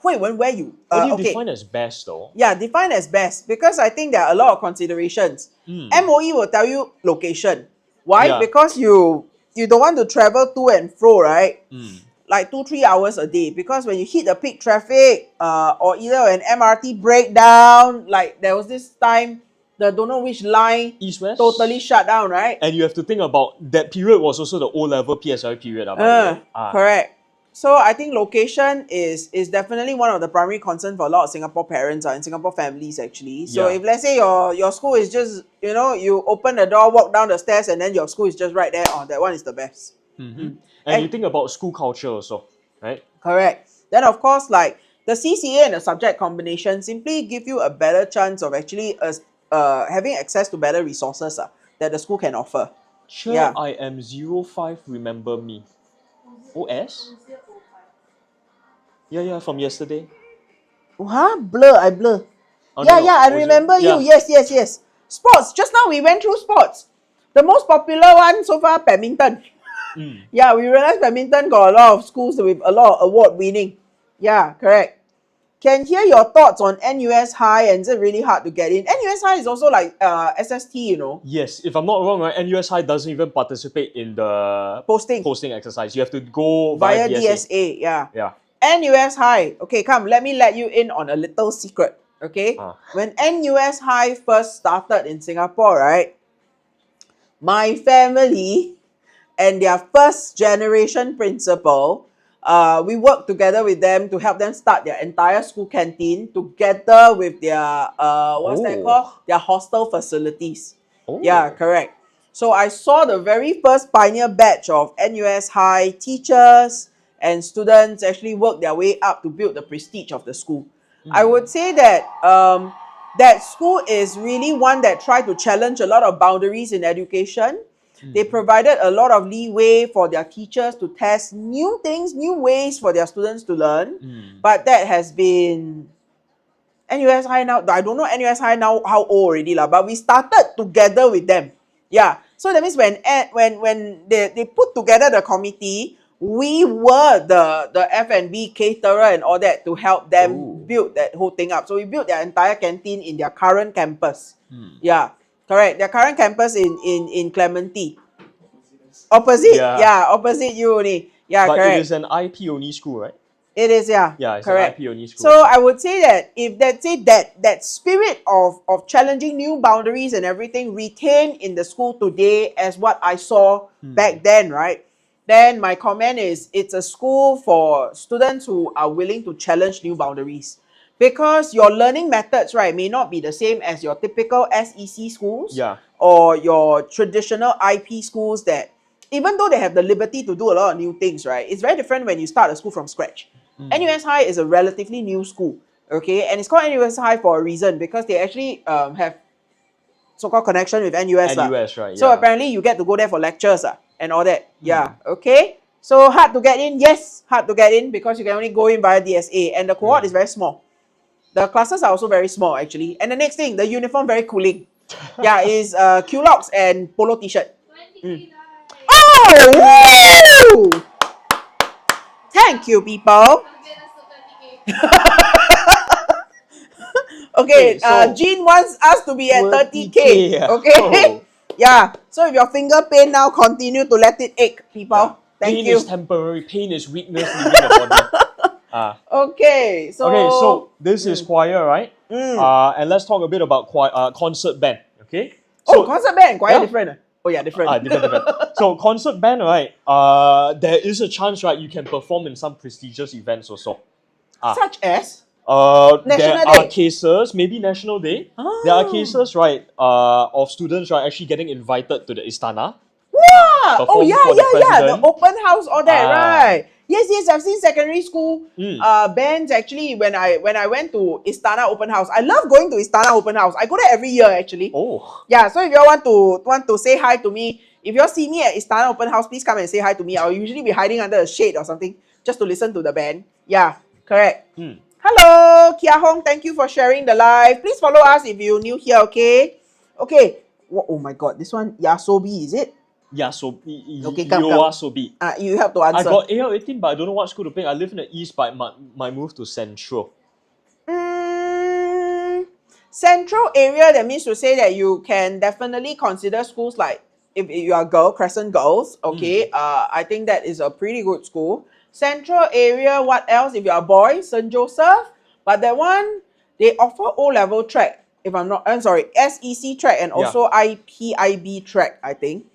Hui Wen, where you? What do you Okay. define as best though? Yeah, define as best because I think there are a lot of considerations. MOE will tell you location. Why? Yeah. Because you don't want to travel to and fro, right? Like 2-3 hours a day. Because when you hit the peak traffic, or either an MRT breakdown, like there was this time, the don't know which line East-West? totally shut down, right? And you have to think about that period was also the O-level PSLE period. By the way. Correct. So I think location is definitely one of the primary concerns for a lot of Singapore parents and Singapore families actually. So Yeah. if let's say your school is just, you open the door, walk down the stairs and then your school is just right there, that one is the best. And you think about school culture also, right? Correct. Then of course the CCA and the subject combination simply give you a better chance of actually having access to better resources that the school can offer. Sure, Yeah. I am 05, remember me. OS? Yeah, from yesterday. Huh? I blur. Oh, Yeah, no, I Ozil. remember you. Yeah. Yes. Sports. Just now we went through sports. The most popular one so far, badminton. Yeah, we realized badminton got a lot of schools with a lot of award winning. Yeah, correct. Can hear your thoughts on NUS High, and is it really hard to get in? NUS High is also like SST, Yes, if I'm not wrong, right, NUS High doesn't even participate in the posting exercise. You have to go via DSA. DSA. Yeah. Yeah. NUS High. Okay, come, let me let you in on a little secret. Okay? When NUS High first started in Singapore, right? My family and their first generation principal, we worked together with them to help them start their entire school canteen together with their, what's that called? Their hostel facilities. Yeah, correct. So I saw the very first pioneer batch of NUS High teachers and students actually work their way up to build the prestige of the school. I would say that that school is really one that tried to challenge a lot of boundaries in education. They provided a lot of leeway for their teachers to test new things, new ways for their students to learn. But that has been NUS High now. I don't know NUS High now how old already lah. But we started together with them. Yeah. So that means when they put together the committee, we were the F&B caterer and all that to help them build that whole thing up. So we built their entire canteen in their current campus. Yeah, correct. Their current campus in Clementi. Opposite, opposite you only. Yeah, but correct. it is an IP only school, right? It is, yeah. Yeah, it's correct. an IP only school. So I would say that if that spirit of challenging new boundaries and everything retained in the school today as what I saw back then, right? Then my comment is it's a school for students who are willing to challenge new boundaries. Because your learning methods, right, may not be the same as your typical SEC schools Yeah. or your traditional IP schools that even though they have the liberty to do a lot of new things, right, it's very different when you start a school from scratch. NUS High is a relatively new school, okay, and it's called NUS High for a reason because they actually have so-called connection with NUS. NUS, right? So Yeah. apparently you get to go there for lectures and all that. Yeah, okay. So hard to get in? Yes, hard to get in because you can only go in via DSA and the cohort is very small. The classes are also very small actually. And the next thing, the uniform very cooling. Yeah, is Q-locks and polo t-shirt. Oh! Woo! Thank you, people. Okay, Okay, so Jean wants us to be at 30K. 30K, Okay? oh. Yeah. So if your finger pain now, continue to let it ache, people. Yeah. Thank Pain you. is temporary. Pain is weakness leaving the body. Okay, so... Okay, so this is choir, right? And let's talk a bit about concert band. Okay. So, concert band, choir yeah. different. Oh yeah, different. different. So concert band, right? There is a chance, right? You can perform in some prestigious events also. Such as? There National are Day. cases, maybe National Day. There are cases, right, of students, right, actually getting invited to the Istana. Wow! Oh Perform yeah, for the yeah, yeah. The president. open house, all that, right? Yes, yes. I've seen secondary school bands actually. When I went to Istana open house, I love going to Istana open house. I go there every year actually. Oh. Yeah. So if you all want to say hi to me, if you all see me at Istana open house, please come and say hi to me. I'll usually be hiding under a shade or something just to listen to the band. Yeah, correct. Hello, Kia Hong. Thank you for sharing the live. Please follow us if you're new here. Okay. Okay. Oh my God, this one Yasobi, is it? Yasobi. Okay, come. Yoasobi. You have to answer. I got AL18, but I don't know what school to pick. I live in the east, but might move to Central. Central area, that means to say that you can definitely consider schools like, if you are a girl, Crescent Girls, okay, I think that is a pretty good school. Central area, what else? If you are a boy, St. Joseph, but that one, they offer O-level track, SEC track and also IPIB track, I think.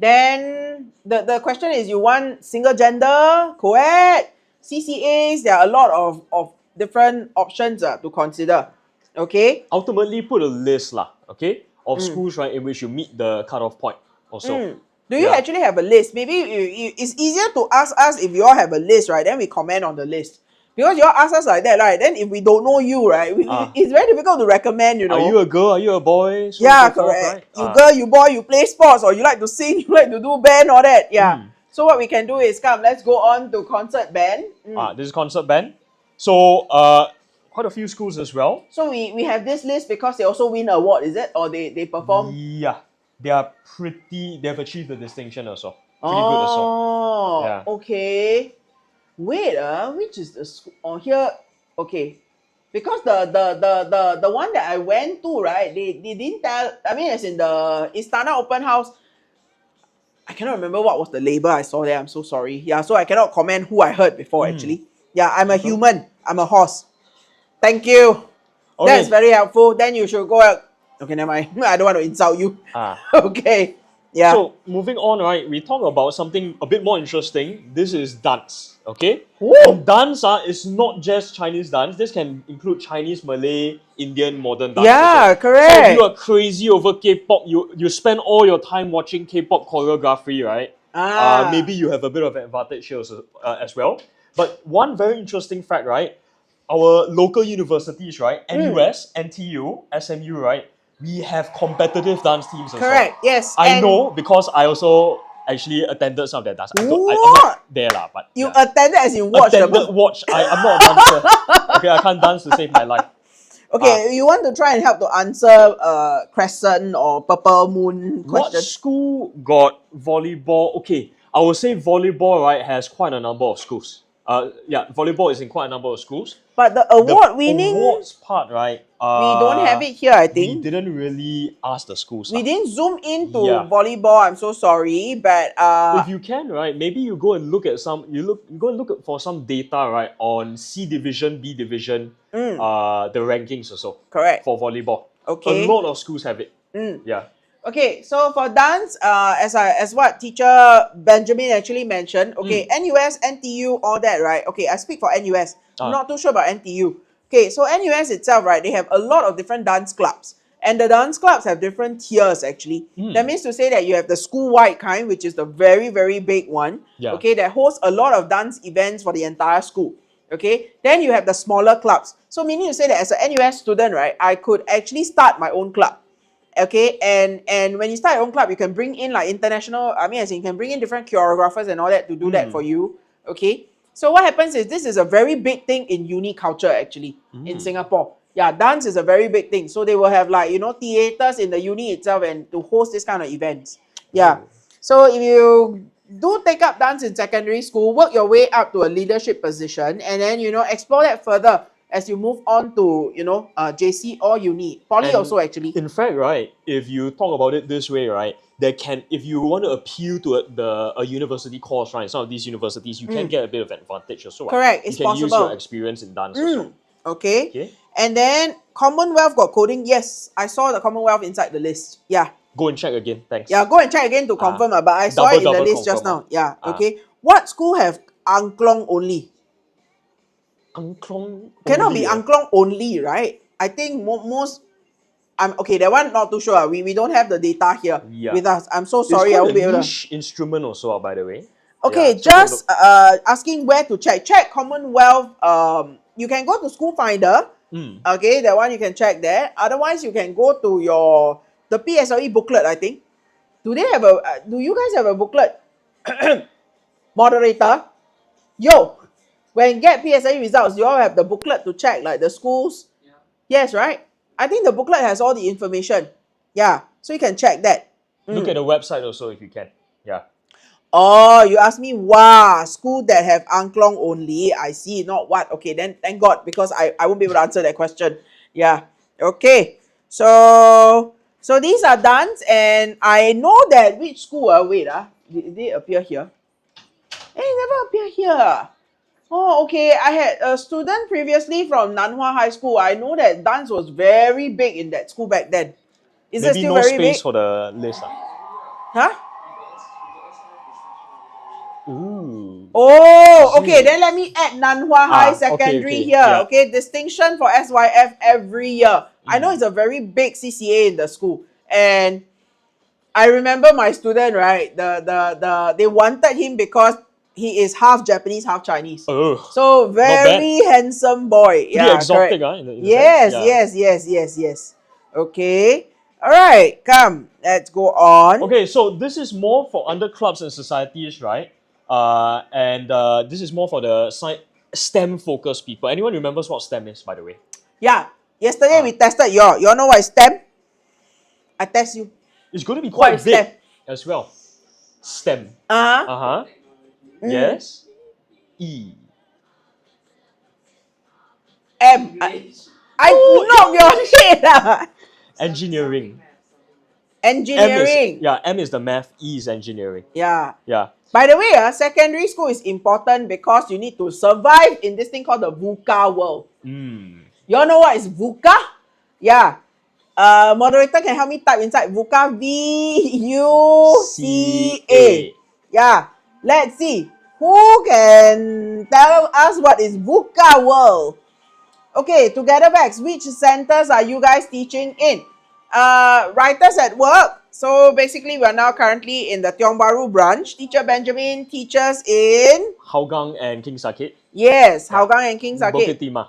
Then the question is, you want single gender, co-ed, CCAs, there are a lot of different options to consider. Okay. Ultimately, put a list okay, of schools, right, in which you meet the cutoff point also. Do you actually have a list? Maybe it's easier to ask us if you all have a list, right? Then we comment on the list. Because you all ask us like that, right? Then if we don't know you, right, it's very difficult to recommend, you know. Are you a girl? Are you a boy? So yeah, so forth, correct. right? You girl, you boy, you play sports, or you like to sing, you like to do band, all that. Yeah. So what we can do is, let's go on to concert band. This is concert band. So quite a few schools as well. So we have this list because they also win an award, is it? Or they perform? Yeah. They have achieved the distinction also. Pretty good also. Yeah. Okay. Wait, which is the school? Oh, here, okay. Because the one that I went to, right, they didn't tell, I mean, as in the Istana open house, I cannot remember what was the label I saw there. I'm so sorry. Yeah, so I cannot comment who I heard before actually. Yeah, I'm a human. I'm a horse. Thank you. Okay. That's very helpful. Then you should go out. Okay, never mind. I don't want to insult you. Okay. Yeah. So moving on, right, we talk about something a bit more interesting. This is dance, okay? Ooh. And dance is not just Chinese dance. This can include Chinese, Malay, Indian, modern dance. Yeah, also. correct. So if you are crazy over K-pop, you spend all your time watching K-pop choreography, right? Maybe you have a bit of an advantage here as well. But one very interesting fact, right? Our local universities, right? NUS, NTU, SMU, right? We have competitive dance teams also. Correct, yes. I know because I also actually attended some of their dance. I'm What? not there but You attended as in watched? I'm not a dancer. Okay, I can't dance to save my life. Okay, you want to try and help to answer Crescent or Purple Moon question? What school got volleyball? Okay, I would say volleyball, right, has quite a number of schools. volleyball is in quite a number of schools. But the award winning, awards part, right? we don't have it here, I We think. didn't really ask the schools. We didn't zoom into Yeah. volleyball, I'm so sorry. But If you can, right, maybe you go and look at you go and look for some data, right, on C division, B division, the rankings also. Correct. For volleyball. Okay. A lot of schools have it. Yeah. Okay, so for dance, as what teacher Benjamin actually mentioned, okay, NUS, NTU, all that, right? Okay, I speak for NUS. I'm not too sure about NTU. Okay, so NUS itself, right, they have a lot of different dance clubs. And the dance clubs have different tiers actually. That means to say that you have the school-wide kind, which is the very, very big one. Yeah. Okay, that hosts a lot of dance events for the entire school. Okay, then you have the smaller clubs. So meaning to say that as an NUS student, right, I could actually start my own club. Okay, and when you start your own club, you can bring in like international, as in you can bring in different choreographers and all that to do that for you. Okay, so what happens is this is a very big thing in uni culture actually in Singapore. Yeah, dance is a very big thing. So they will have like, theaters in the uni itself and to host this kind of events. Yeah. So if you do take up dance in secondary school, work your way up to a leadership position and then, explore that further as you move on to, JC or uni. Poly And also actually. In fact, right, if you talk about it this way, right, if you want to appeal to a university course, right, some of these universities, you can get a bit of advantage also. Correct, it's you can use possible. your experience in dance also. Okay. And then Commonwealth got coding. Yes, I saw the Commonwealth inside the list. Yeah. Go and check again. Thanks. Yeah, go and check again to confirm. But I saw it in the list just now. Yeah. Okay. What school have angklong only? Angklong Cannot only, be angklong only, right? I think most. Okay, that one not too sure. We don't have the data here with us. I'm so sorry. I won't be able to. Niche instrument also, by the way. Okay, Yeah, so just asking where to check. Check Commonwealth. You can go to School Finder. Okay, that one you can check there. Otherwise, you can go to the PSLE booklet, I think. Do they have do you guys have a booklet? Moderator? Yo, when you get PSLE results, you all have the booklet to check, like the schools. Yeah. Yes, right? I think the booklet has all the information. Yeah, so you can check that. look at the website also if you can. Yeah. Oh, you asked me, wow, school that have angklong only. I see, not what. Okay, then thank God, because I won't be able to answer that question. Yeah. Okay. So these are done, and I know that which school, did they appear here? They never appear here. Oh, okay. I had a student previously from Nanhua High School. I know that dance was very big in that school back then. Is it Maybe still no very space big? for the list. Huh? Ooh. Oh, okay. Then let me add Nanhua High okay, Secondary okay, here. yeah. Okay, distinction for SYF every year. I know it's a very big CCA in the school, and I remember my student, right? They wanted him because he is half Japanese, half Chinese. Oh, So very handsome boy. pretty exotic, correct. in a Yes, sense. Yeah. yes. Okay. All right, come. Let's go on. Okay, so this is more for under clubs and societies, right? And this is more for the STEM focused people. Anyone remembers what STEM is, by the way? Yeah. Yesterday we tested you all. You all know what is STEM? I test you. It's going to be What quite is big STEM? as well. STEM. Uh-huh. Yes. E. M. I knock your head. Engineering. Engineering. M is the math, E is engineering. Yeah. Yeah. By the way, secondary school is important because you need to survive in this thing called the VUCA world. You all know what is VUCA? Yeah. Moderator can help me type inside VUCA. VUCA. Yeah. Let's see. Who can tell us what is VUCA world? Okay, together Vex, which centers are you guys teaching in? Writers at work. So basically, we are now currently in the Tiong Bahru branch. Teacher Benjamin teaches in Hougang and King Sakit. Yes, Hougang and King Sakit. Bukit Timah.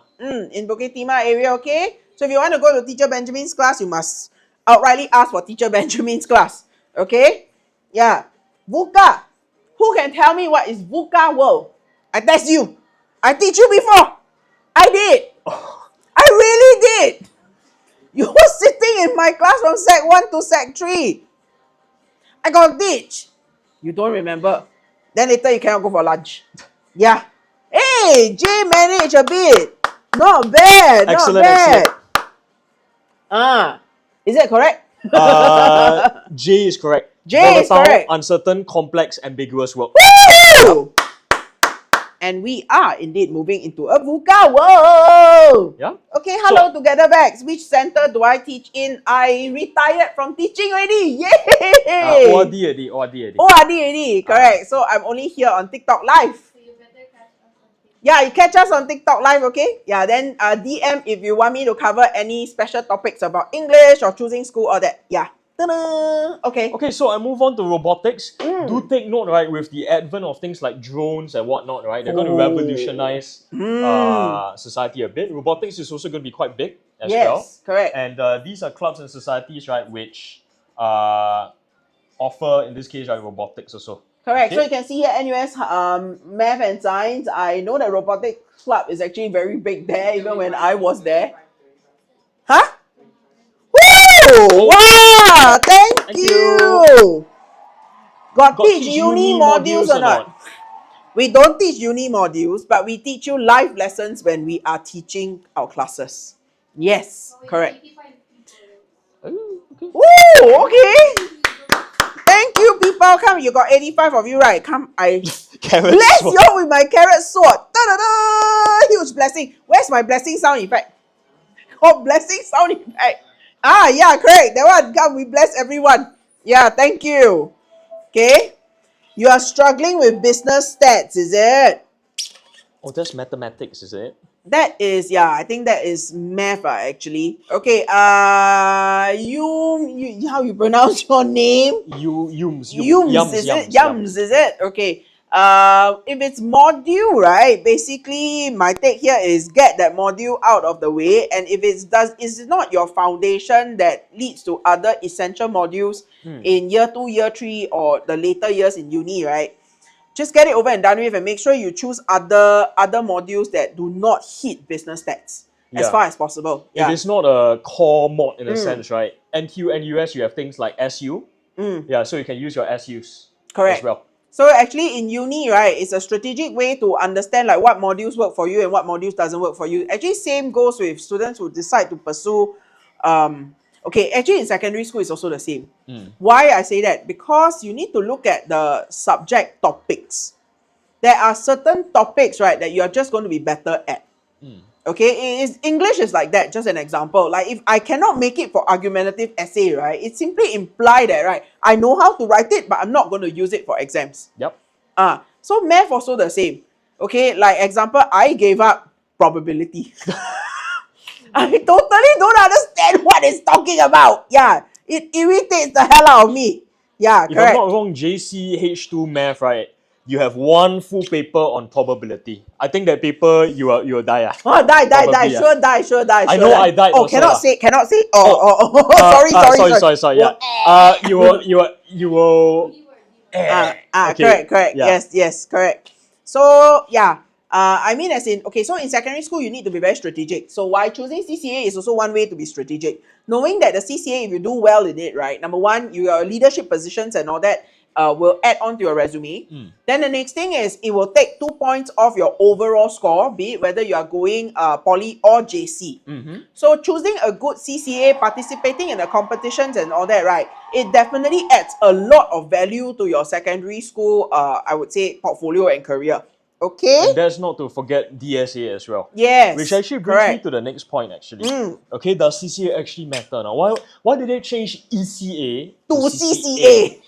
In Bukit Timah area, okay? So if you want to go to Teacher Benjamin's class, you must outrightly ask for Teacher Benjamin's class. Okay? Yeah. VUCA. Who can tell me what is VUCA world? I test you. I teach you before. I did. I really did. You were sitting in my class from Sec 1 to Sec 3. I got ditched. You don't remember. Then later you cannot go for lunch. Yeah. Hey, J manage a bit. Not bad. Excellent, not bad. excellent. Is that correct? J is correct. J is Volatile, correct. uncertain, complex, ambiguous work. Woo! And we are indeed moving into a VUCA world. Yeah. Okay, hello together backs. Which center do I teach in? I retired from teaching already. Yay! ORD already, ORD already. ORD already, correct. So I'm only here on TikTok live. So you better catch us on TikTok. Yeah, you catch us on TikTok live, okay? Yeah, then DM if you want me to cover any special topics about English or choosing school or that. Yeah. Ta-da! Okay. Okay, so I move on to robotics. Do take note, right, with the advent of things like drones and whatnot, right? They're going to revolutionize society a bit. Robotics is also going to be quite big as well. Yes, correct. And these are clubs and societies, right, which offer, in this case, right, robotics also. Correct. Okay. So you can see here NUS Math and Science. I know that robotics club is actually very big there, even when I was there. Huh? Woo! Wow! Thank you! Got teach uni modules or not? We don't teach uni modules, but we teach you live lessons when we are teaching our classes. Yes, But we correct. have 85 people. Oh, okay. Woo! Okay. Thank you, people. Come, you got 85 of you, right? Come, I Carrot bless sword. you all with my carrot sword. Da-da-da! Huge blessing. Where's my blessing sound effect? Oh, blessing sound effect. Yeah, correct. That one. Come, we bless everyone. Yeah, thank you. Okay. You are struggling with business stats, is it? Oh, that's mathematics, is it? That is, yeah, I think that is math, actually. Okay, you, how you pronounce your name? Yums, Yums, is it? Yums, is it? Okay. If it's module, right? Basically, my take here is get that module out of the way, and if is not your foundation that leads to other essential modules in year 2, year 3, or the later years in uni, right? Just get it over and done with, and make sure you choose other modules that do not hit business stats as Yeah. far as possible. If Yeah. it's not a core mod in a sense, right? NQ, NUS, you have things like SU. Yeah, so you can use your SUs Correct. as well. So actually in uni, right, it's a strategic way to understand like what modules work for you and what modules doesn't work for you. Actually, same goes with students who decide to pursue okay, actually in secondary school it's also the same. Why I say that? Because you need to look at the subject topics. There are certain topics, right, that you are just going to be better at. Okay, English is like that, just an example. Like if I cannot make it for argumentative essay, right, it simply implies that, right, I know how to write it, but I'm not going to use it for exams. Yep. So math also the same. Okay, like example, I gave up probability. I totally don't understand what it's talking about. Yeah, it irritates the hell out of me. Yeah, If correct. I'm not wrong, JCH2 math, right? You have one full paper on probability. I think that paper you will die. Oh, die, Probably, sure die, sure die. I know I died Oh, also cannot lah. say. Sorry. Yeah. You will. Okay, Correct. yeah. Yes, correct. So yeah, I mean as in, okay, so in secondary school you need to be very strategic. So why choosing CCA is also one way to be strategic. Knowing that the CCA, if you do well in it, right, number one, your leadership positions and all that will add on to your resume. Then the next thing is it will take 2 points off your overall score, be it whether you are going poly or JC. So choosing a good CCA, participating in the competitions and all that, right, it definitely adds a lot of value to your secondary school, I would say, portfolio and career. Okay? And that's not to forget DSA as well. Yes. Which actually brings me correct. to the next point actually. Okay, does CCA actually matter now? Why did they change ECA to CCA? CCA.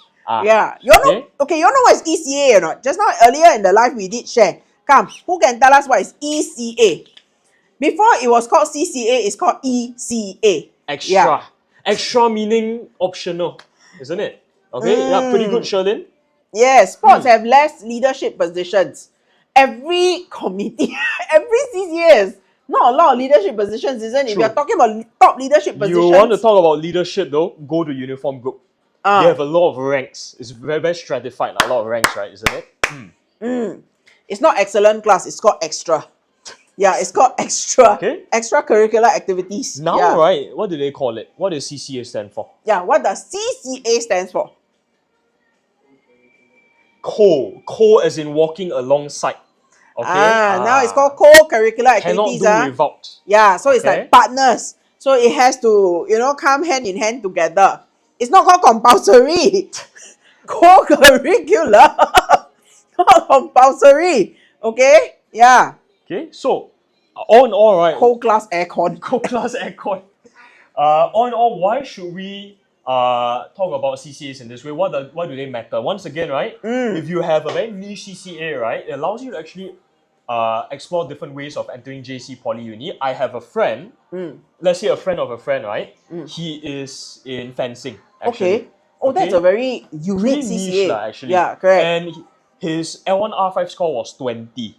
Yeah. You know, Okay. you know what is ECA or not? Just now earlier in the live we did share. Come, who can tell us what is ECA? Before it was called CCA, it's called ECA. Extra. Yeah. Extra meaning optional, isn't it? Okay, yeah, pretty good, Sherlyn. Yes, sports have less leadership positions. Every committee, every CCA has not a lot of leadership positions, isn't it? If True. you're talking about top leadership positions. You want to talk about leadership though? Go to uniform group. They have a lot of ranks. It's very, very stratified. A lot of ranks, right? Isn't it? It's not excellent class, it's called extra. Yeah, it's called extra. Okay. Extracurricular activities. Now, yeah. right? What do they call it? What does CCA stand for? Yeah, what does CCA stands for? Co as in walking alongside. Okay. Now it's called co-curricular Cannot activities. do without. Yeah, so it's Okay. like partners. So it has to, come hand in hand together. It's not called compulsory. Co-curricular. Not compulsory. Okay? Yeah. Okay. So, all in all, right. Co-class aircon. Co-class aircon. All in all, why should we talk about CCAs in this way? Why do they matter? Once again, right? If you have a very niche CCA, right, it allows you to actually explore different ways of entering JC Poly Uni. I have a friend, let's say a friend of a friend, right? He is in fencing, actually. Okay. Oh, that's a very unique Pretty CCA. niche, actually. Yeah, correct. And his L1 R5 score was 20.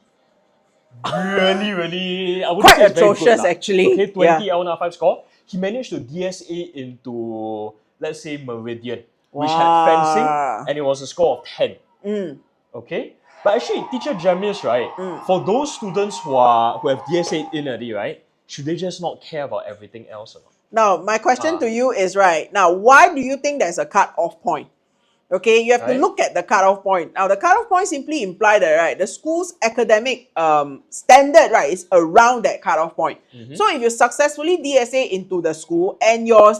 Really, I would Quite say it's very good, atrocious, actually. Okay, 20 Yeah. L1 R5 score. He managed to DSA into, let's say, Meridian, which had Wow. fencing, and it was a score of 10. Okay? But actually, teacher Jamis, right, for those students who have DSA'd in already, right, should they just not care about everything else or not? Now, my question to you is, right, now, why do you think there's a cut-off point? Okay, you have to Right. look at the cut-off point. Now, the cut-off point simply implies that, right, the school's academic standard, right, is around that cut-off point. So if you successfully DSA into the school and your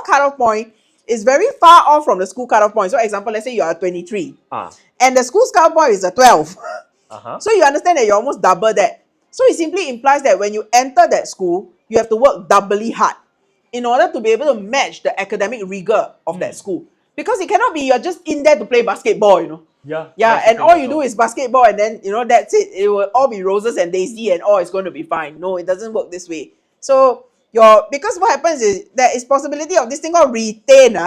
cut-off point is very far off from the school cut-off point. So, example, let's say you are 23 and the school's cut-off point is a 12. So you understand that you almost double that. So it simply implies that when you enter that school, you have to work doubly hard in order to be able to match the academic rigor of that school. Because it cannot be you're just in there to play basketball, Yeah. Yeah, that's the and thing all you also. do is basketball and then, that's it. It will all be roses and daisy and all is going to be fine. No, it doesn't work this way. So, because what happens is there is possibility of this thing called retain.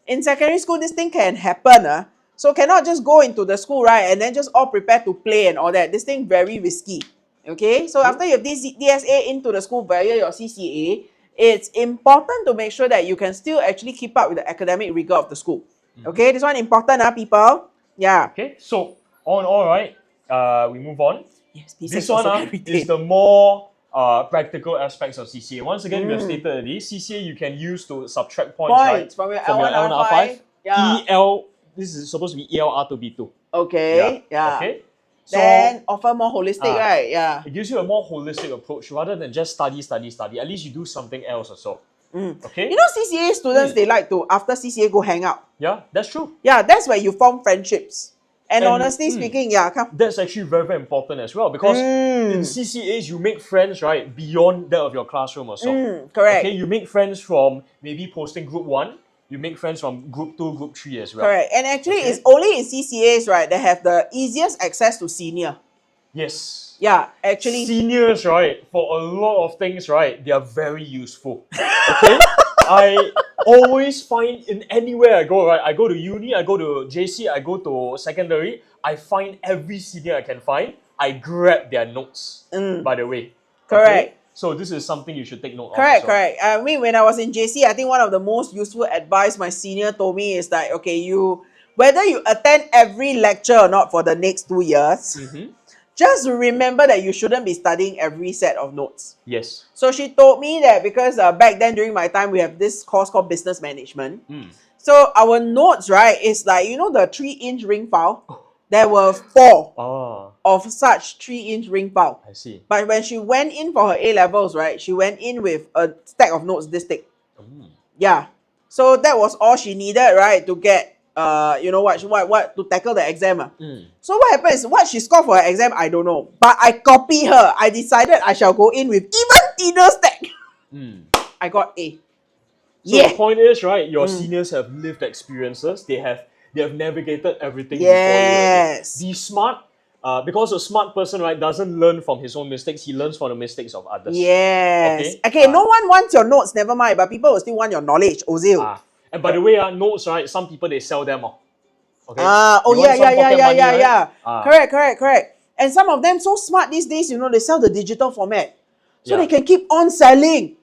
In secondary school, this thing can happen. So cannot just go into the school, right, and then just all prepare to play and all that. This thing very risky. Okay, so after you have DSA into the school via your CCA, it's important to make sure that you can still actually keep up with the academic rigor of the school. Okay, this one important, people. Yeah. Okay, so all in all, right, we move on. Yes, This one is the more practical aspects of CCA. Once again, we have stated already, CCA you can use to subtract points, right? From your From your L1, L1 R5. Yeah. this is supposed to be ELR to B2. Okay. Yeah. Okay. So Then offer more holistic, right? Yeah. it gives you a more holistic approach rather than just study. At least you do something else also. Okay. CCA students, they like to, after CCA, go hang out. Yeah, that's true. Yeah, that's where you form friendships. And And, honestly speaking, yeah, come. That's actually very, very important as well because in CCAs you make friends, right, beyond that of your classroom also. Correct. Okay, you make friends from maybe posting group 1, you make friends from group 2, group 3 as well. Correct. And actually, it's only in CCAs, right, that have the easiest access to senior. Yes. Yeah, actually. Seniors, right, for a lot of things, right, they are very useful. Okay? I always find in anywhere I go, right, I go to uni, I go to JC, I go to secondary, I find every senior I can find, I grab their notes, by the way. Correct. Okay? So this is something you should take note of. Correct, also. correct. I mean, when I was in JC, I think one of the most useful advice my senior told me is that, okay, whether you attend every lecture or not for the next 2 years, just remember that you shouldn't be studying every set of notes. Yes. So she told me that because back then during my time, we have this course called business management. So our notes, right, is like, the 3-inch ring file. There were 4 of such 3-inch ring file. I see. But when she went in for her A-levels, right, she went in with a stack of notes this thick. Yeah. So that was all she needed, right, to get, what to tackle the exam. So what happens? What she scored for her exam, I don't know. But I copy her. I decided I shall go in with even thinner stack. I got A. So the point is, right, your seniors have lived experiences. They have navigated everything before you. Yes. Be smart. Because a smart person, right, doesn't learn from his own mistakes. He learns from the mistakes of others. Yes. Okay, no one wants your notes, never mind. But people will still want your knowledge, Ozil. And by the way, notes, right, some people, they sell them off. Okay? Oh, You want some pocket money, right? yeah. Correct. And some of them so smart these days, they sell the digital format. So they can keep on selling.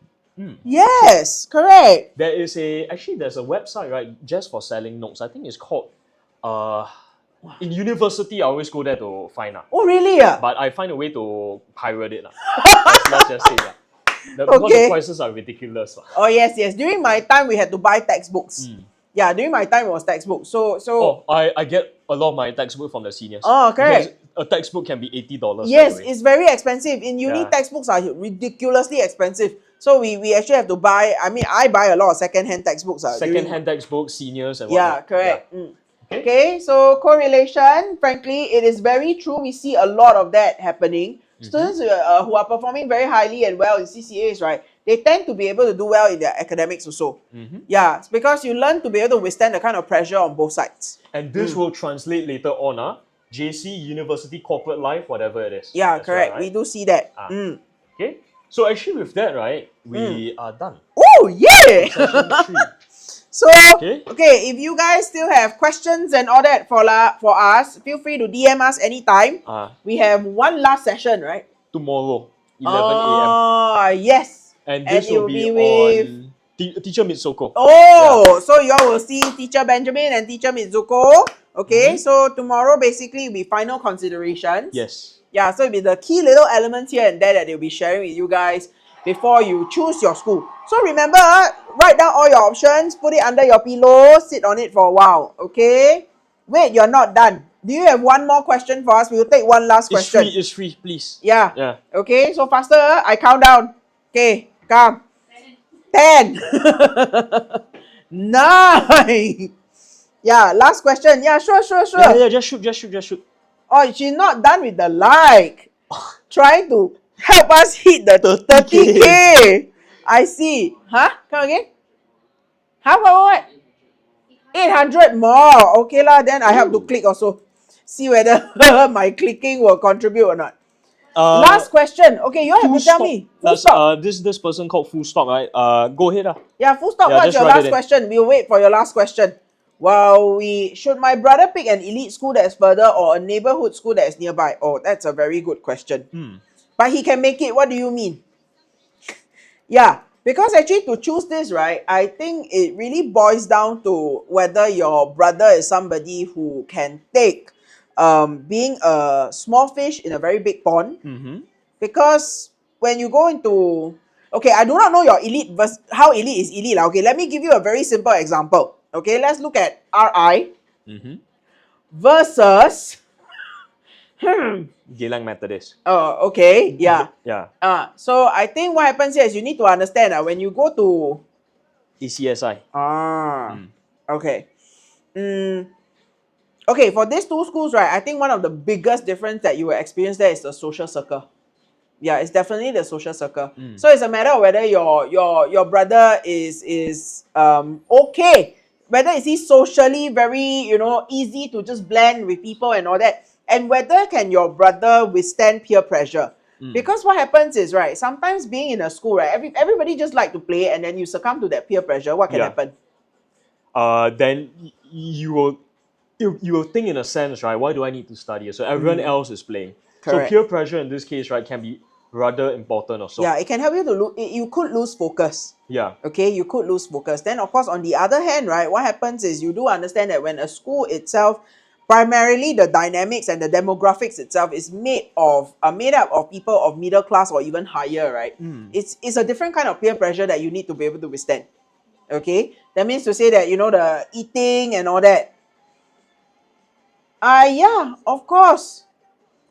Yes, correct. There's a website, right, just for selling notes. I think it's called, in university, I always go there to find out. Oh, really? But I find a way to pirate it. Let's just say that. Because the prices are ridiculous. Oh, yes. During my time, we had to buy textbooks. Yeah, during my time it was textbook. So Oh, I get a lot of my textbook from the seniors. Oh, correct. Because a textbook can be $80. yes, by the way. it's very expensive. In uni, Yeah. textbooks are ridiculously expensive. So we actually have to buy. I mean, I buy a lot of second-hand textbooks. Second-hand textbooks, seniors, and Yeah, whatnot. correct. Yeah. Okay, so correlation, frankly, it is very true. We see a lot of that happening. Students who are performing very highly and well in CCAs, right, they tend to be able to do well in their academics also. Yeah, it's because you learn to be able to withstand the kind of pressure on both sides. And this will translate later on, JC, university, corporate life, whatever it is. Yeah, as correct. well, We right? do see that. Okay. So actually with that, right, we are done. Oh, yeah! Session 3. So, Okay. okay, if you guys still have questions and all that for us, feel free to DM us anytime. We have one last session, right? Tomorrow, 11 a.m. Oh, yes. And this it will be on Teacher Mitsoko. Oh, so you all will see Teacher Benjamin and Teacher Mizuko. Okay, so tomorrow basically will be final considerations. Yes. Yeah, so it'll be the key little elements here and there that they'll be sharing with you guys before you choose your school. So remember, write down all your options, put it under your pillow, sit on it for a while, okay? Wait, you're not done. Do you have one more question for us? We'll take one last question. It's free, please. Yeah. Yeah. Okay, so faster, I count down. Okay, come. 10. 9. Yeah, last question. Yeah, sure. Yeah, just shoot. Oh, she's not done with the like. Trying to help us hit the 30K. I see. Huh? Come again? How about what? 800 more. Okay lah, then I have to click also. See whether my clicking will contribute or not. Last question. Okay, you all have to tell me. Full stop. This person called Full Stop, right? Go ahead. Yeah, full stop. Yeah, What's just your write last it in. question? We'll wait for your last question. Well, should my brother pick an elite school that is further or a neighborhood school that is nearby? Oh, that's a very good question. But he can make it. What do you mean? Yeah, because actually to choose this, right, I think it really boils down to whether your brother is somebody who can take being a small fish in a very big pond. Because when you go into, okay, I do not know your elite versus how elite is elite. Okay, let me give you a very simple example. Okay, let's look at RI versus Geylang Methodist. okay, yeah. Yeah. So I think what happens here is you need to understand when you go to ECSI. okay. Okay, for these two schools, right, I think one of the biggest difference that you will experience there is the social circle. Yeah, it's definitely the social circle. So it's a matter of whether your brother is okay. Whether is he socially very, easy to just blend with people and all that. And whether can your brother withstand peer pressure. Because what happens is, right, sometimes being in a school, right, everybody just like to play and then you succumb to that peer pressure. What can happen? Then you will think in a sense, right, why do I need to study? So everyone else is playing. Correct. So peer pressure in this case, right, can be rather important also. Yeah, it can help you to you could lose focus. Yeah. Okay, you could lose focus. Then, of course, on the other hand, right, what happens is you do understand that when a school itself, primarily the dynamics and the demographics itself is made up of people of middle class or even higher, right? It's a different kind of peer pressure that you need to be able to withstand. Okay, that means to say that the eating and all that. Yeah, of course.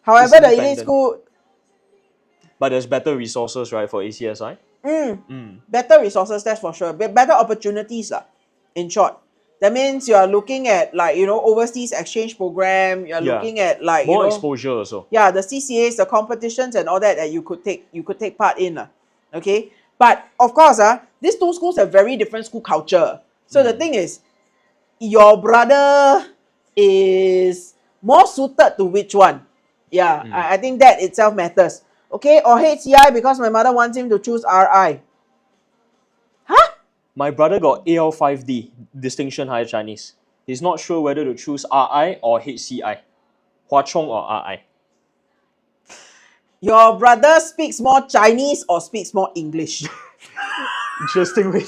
However, the elite independent. school. But there's better resources, right, for ACSI? Better resources, that's for sure. Better opportunities, in short. That means you are looking at overseas exchange program. You're looking at more exposure also. Yeah, the CCAs, the competitions and all that you could take part in. Okay? But of course, these two schools have very different school culture. So the thing is, your brother is more suited to which one? Yeah, I think that itself matters. Okay, or HCI because my mother wants him to choose RI. Huh? My brother got AL5D, Distinction Higher Chinese. He's not sure whether to choose RI or HCI. Hua Chong or RI. Your brother speaks more Chinese or speaks more English? Interesting way.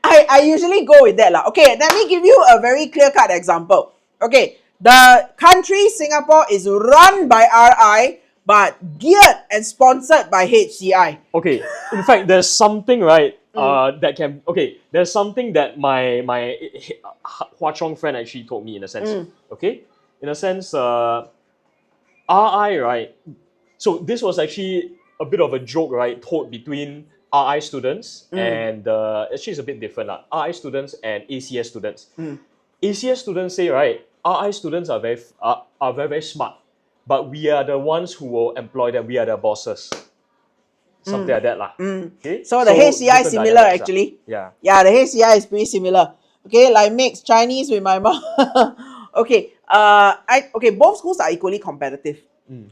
I usually go with that. Okay, let me give you a very clear-cut example. Okay, the country Singapore is run by RI, but geared and sponsored by HCI. Okay, in fact, there's something, right, that can there's something that my Hua Chong friend actually told me in a sense. Okay? In a sense, RI, right? So this was actually a bit of a joke, right? Told between RI students and actually it's a bit different. RI students and ACS students. ACS students say, right, RI students are very smart, but we are the ones who will employ them. We are the bosses. Something like that. Okay? So the HCI is different similar dynamics, actually. Yeah. Yeah, the HCI is pretty similar. Okay, like mix Chinese with my mom. Okay, both schools are equally competitive.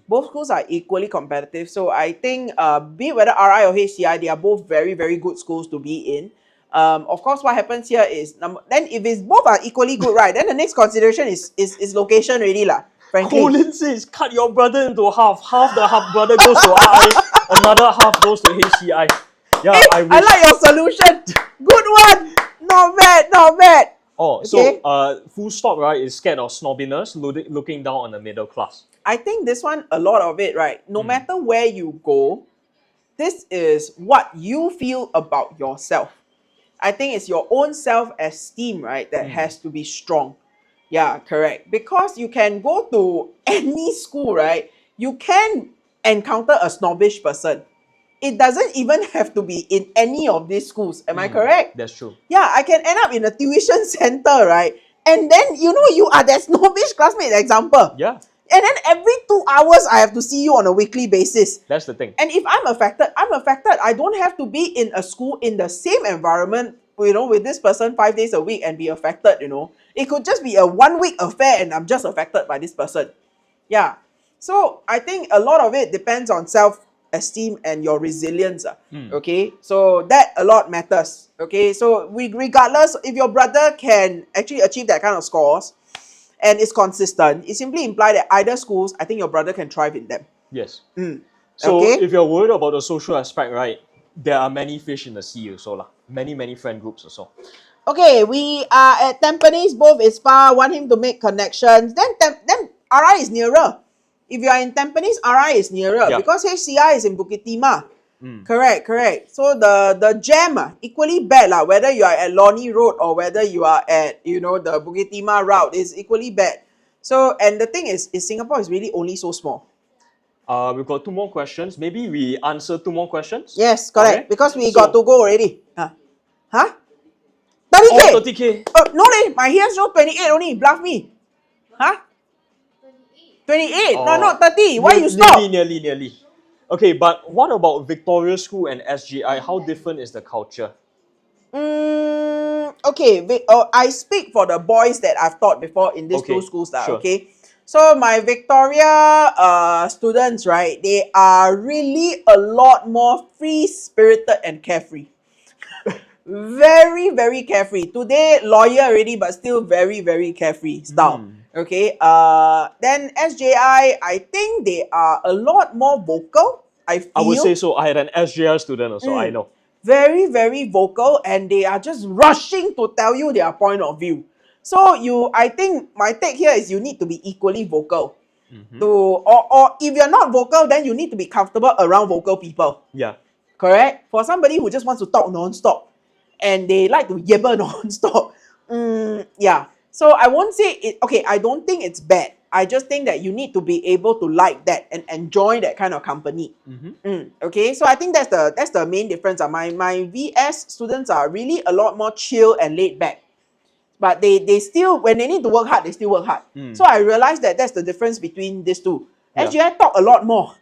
Both schools are equally competitive. So I think, be it whether RI or HCI, they are both very, very good schools to be in. Of course, what happens here is, then if it's both are equally good, right, then the next consideration is location really lah. Frankly. Colin says, cut your brother into half. Half the half brother goes to RI, another half goes to HCI. Yeah, Hey, I like your solution. Good one. Not bad, not bad. Oh, Okay. so full stop, right, is scared of snobbiness, looking down on the middle class. I think this one, a lot of it, right? No matter where you go, this is what you feel about yourself. I think it's your own self-esteem, right, that has to be strong. Yeah, correct. Because you can go to any school, right? You can encounter a snobbish person. It doesn't even have to be in any of these schools. Am I correct? That's true. Yeah, I can end up in a tuition center, right? And then, you are that snobbish classmate, example. Yeah, And then every 2 hours, I have to see you on a weekly basis. that's the thing. And if I'm affected, I'm affected. I don't have to be in a school in the same environment, with this person 5 days a week and be affected, It could just be a 1 week affair and I'm just affected by this person. Yeah. So I think a lot of it depends on self-esteem and your resilience. Okay. So that a lot matters. Okay. So regardless, if your brother can actually achieve that kind of scores and is consistent, it simply implies that either schools, I think your brother can thrive in them. Yes. So Okay. if you're worried about the social aspect, right, there are many fish in the sea also lah. Many friend groups also. Okay, we are at Tampines, both is far, want him to make connections. Then RI is nearer. If you are in Tampines, RI is nearer because HCI is in Bukit Timah. Correct. So the jam equally bad lah. Whether you are at Lornie Road or whether you are at the Bukit Timah route is equally bad. So, and the thing is Singapore is really only so small. We've got 2 more questions. Maybe we answer 2 more questions? Yes, correct. Okay. Because we got to go already. Huh? 30K? Oh, 30K. No my here show 28 only. Bluff me. Huh? 28? No, not 30. Why you stop? Nearly. Okay, but what about Victoria School and SGI? How different is the culture? Okay, I speak for the boys that I've taught before in these 2 schools. Sure. Okay. So my Victoria students, right, they are really a lot more free-spirited and carefree. Very, very carefree. Today, lawyer already, but still very, very carefree style. Okay. Then SJI, I think they are a lot more vocal. I would say so. I had an SJI student also, I know. Very, very vocal, and they are just rushing to tell you their point of view. So I think my take here is you need to be equally vocal. Or if you're not vocal, then you need to be comfortable around vocal people. Yeah. Correct? For somebody who just wants to talk non-stop and they like to yabber non-stop. Yeah. So I won't say it, I don't think it's bad. I just think that you need to be able to like that and enjoy that kind of company. Okay, so I think that's the main difference. My VS students are really a lot more chill and laid back. But they still, when they need to work hard, they still work hard. So I realized that that's the difference between these two. SGI talk a lot more.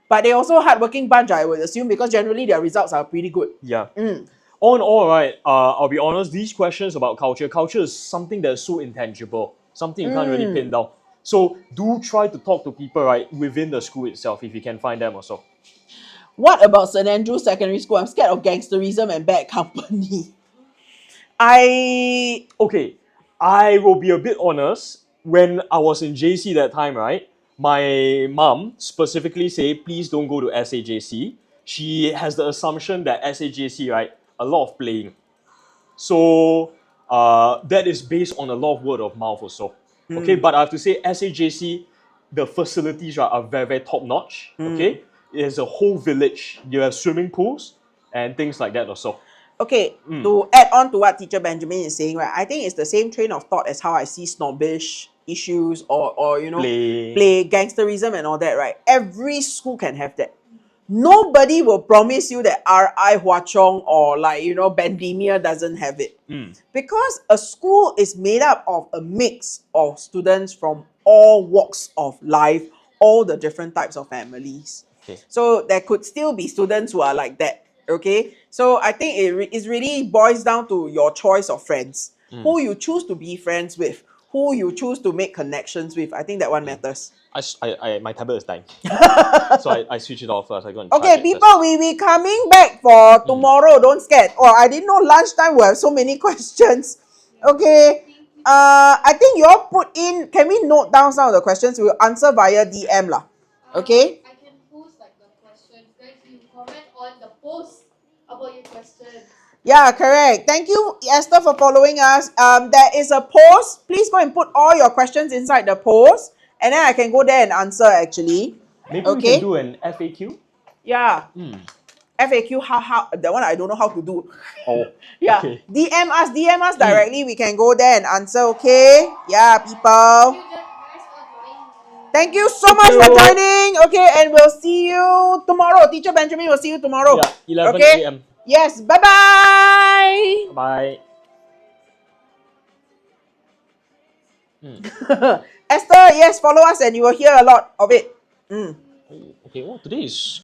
But they also hardworking bunch, I would assume, because generally their results are pretty good. Yeah. All in all, right, I'll be honest, these questions about culture is something that's so intangible, something you can't really pin down. So do try to talk to people, right, within the school itself, if you can find them also. What about St. Andrew's Secondary School? I'm scared of gangsterism and bad company. I will be a bit honest. When I was in JC that time, right, my mom specifically said, please don't go to SAJC. She has the assumption that SAJC, right, a lot of playing. So that is based on a lot of word of mouth also. Okay, but I have to say SAJC, the facilities, right, are very, very top notch. Okay, it is a whole village. You have swimming pools and things like that also. Okay, to add on to what Teacher Benjamin is saying, right? I think it's the same train of thought as how I see snobbish issues or you know, play gangsterism and all that, right? Every school can have that. Nobody will promise you that R.I. Hwa Chong or like, you know, Bendemeer doesn't have it. Because a school is made up of a mix of students from all walks of life, all the different types of families. Okay. So there could still be students who are like that. Okay. So I think it really boils down to your choice of friends. Who you choose to be friends with, who you choose to make connections with. I think that one matters. My tablet is dying. So I switch it off first. I go and Okay, charge it people, first. we coming back for tomorrow. Don't scared. Oh, I didn't know lunchtime will have so many questions. Okay. I think you all put in. Can we note down some of the questions? We'll answer via DM lah. Okay. I can post like the questions. Guys, you comment on the post about your questions. Yeah, correct. Thank you, Esther, for following us. There is a post. Please go and put all your questions inside the post, and then I can go there and answer. Actually, Maybe we can do an FAQ. yeah. FAQ, how that one I don't know how to do. Oh, Yeah, okay. DM us directly. We can go there and answer. Okay. Yeah, people. Thank you guys for joining. Thank you so much for joining. Okay, and we'll see you tomorrow. Teacher Benjamin will see you tomorrow. Yeah, 11 okay? a.m. Yes. Bye-bye. Bye. Esther, yes, follow us and you will hear a lot of it. Okay, well, today is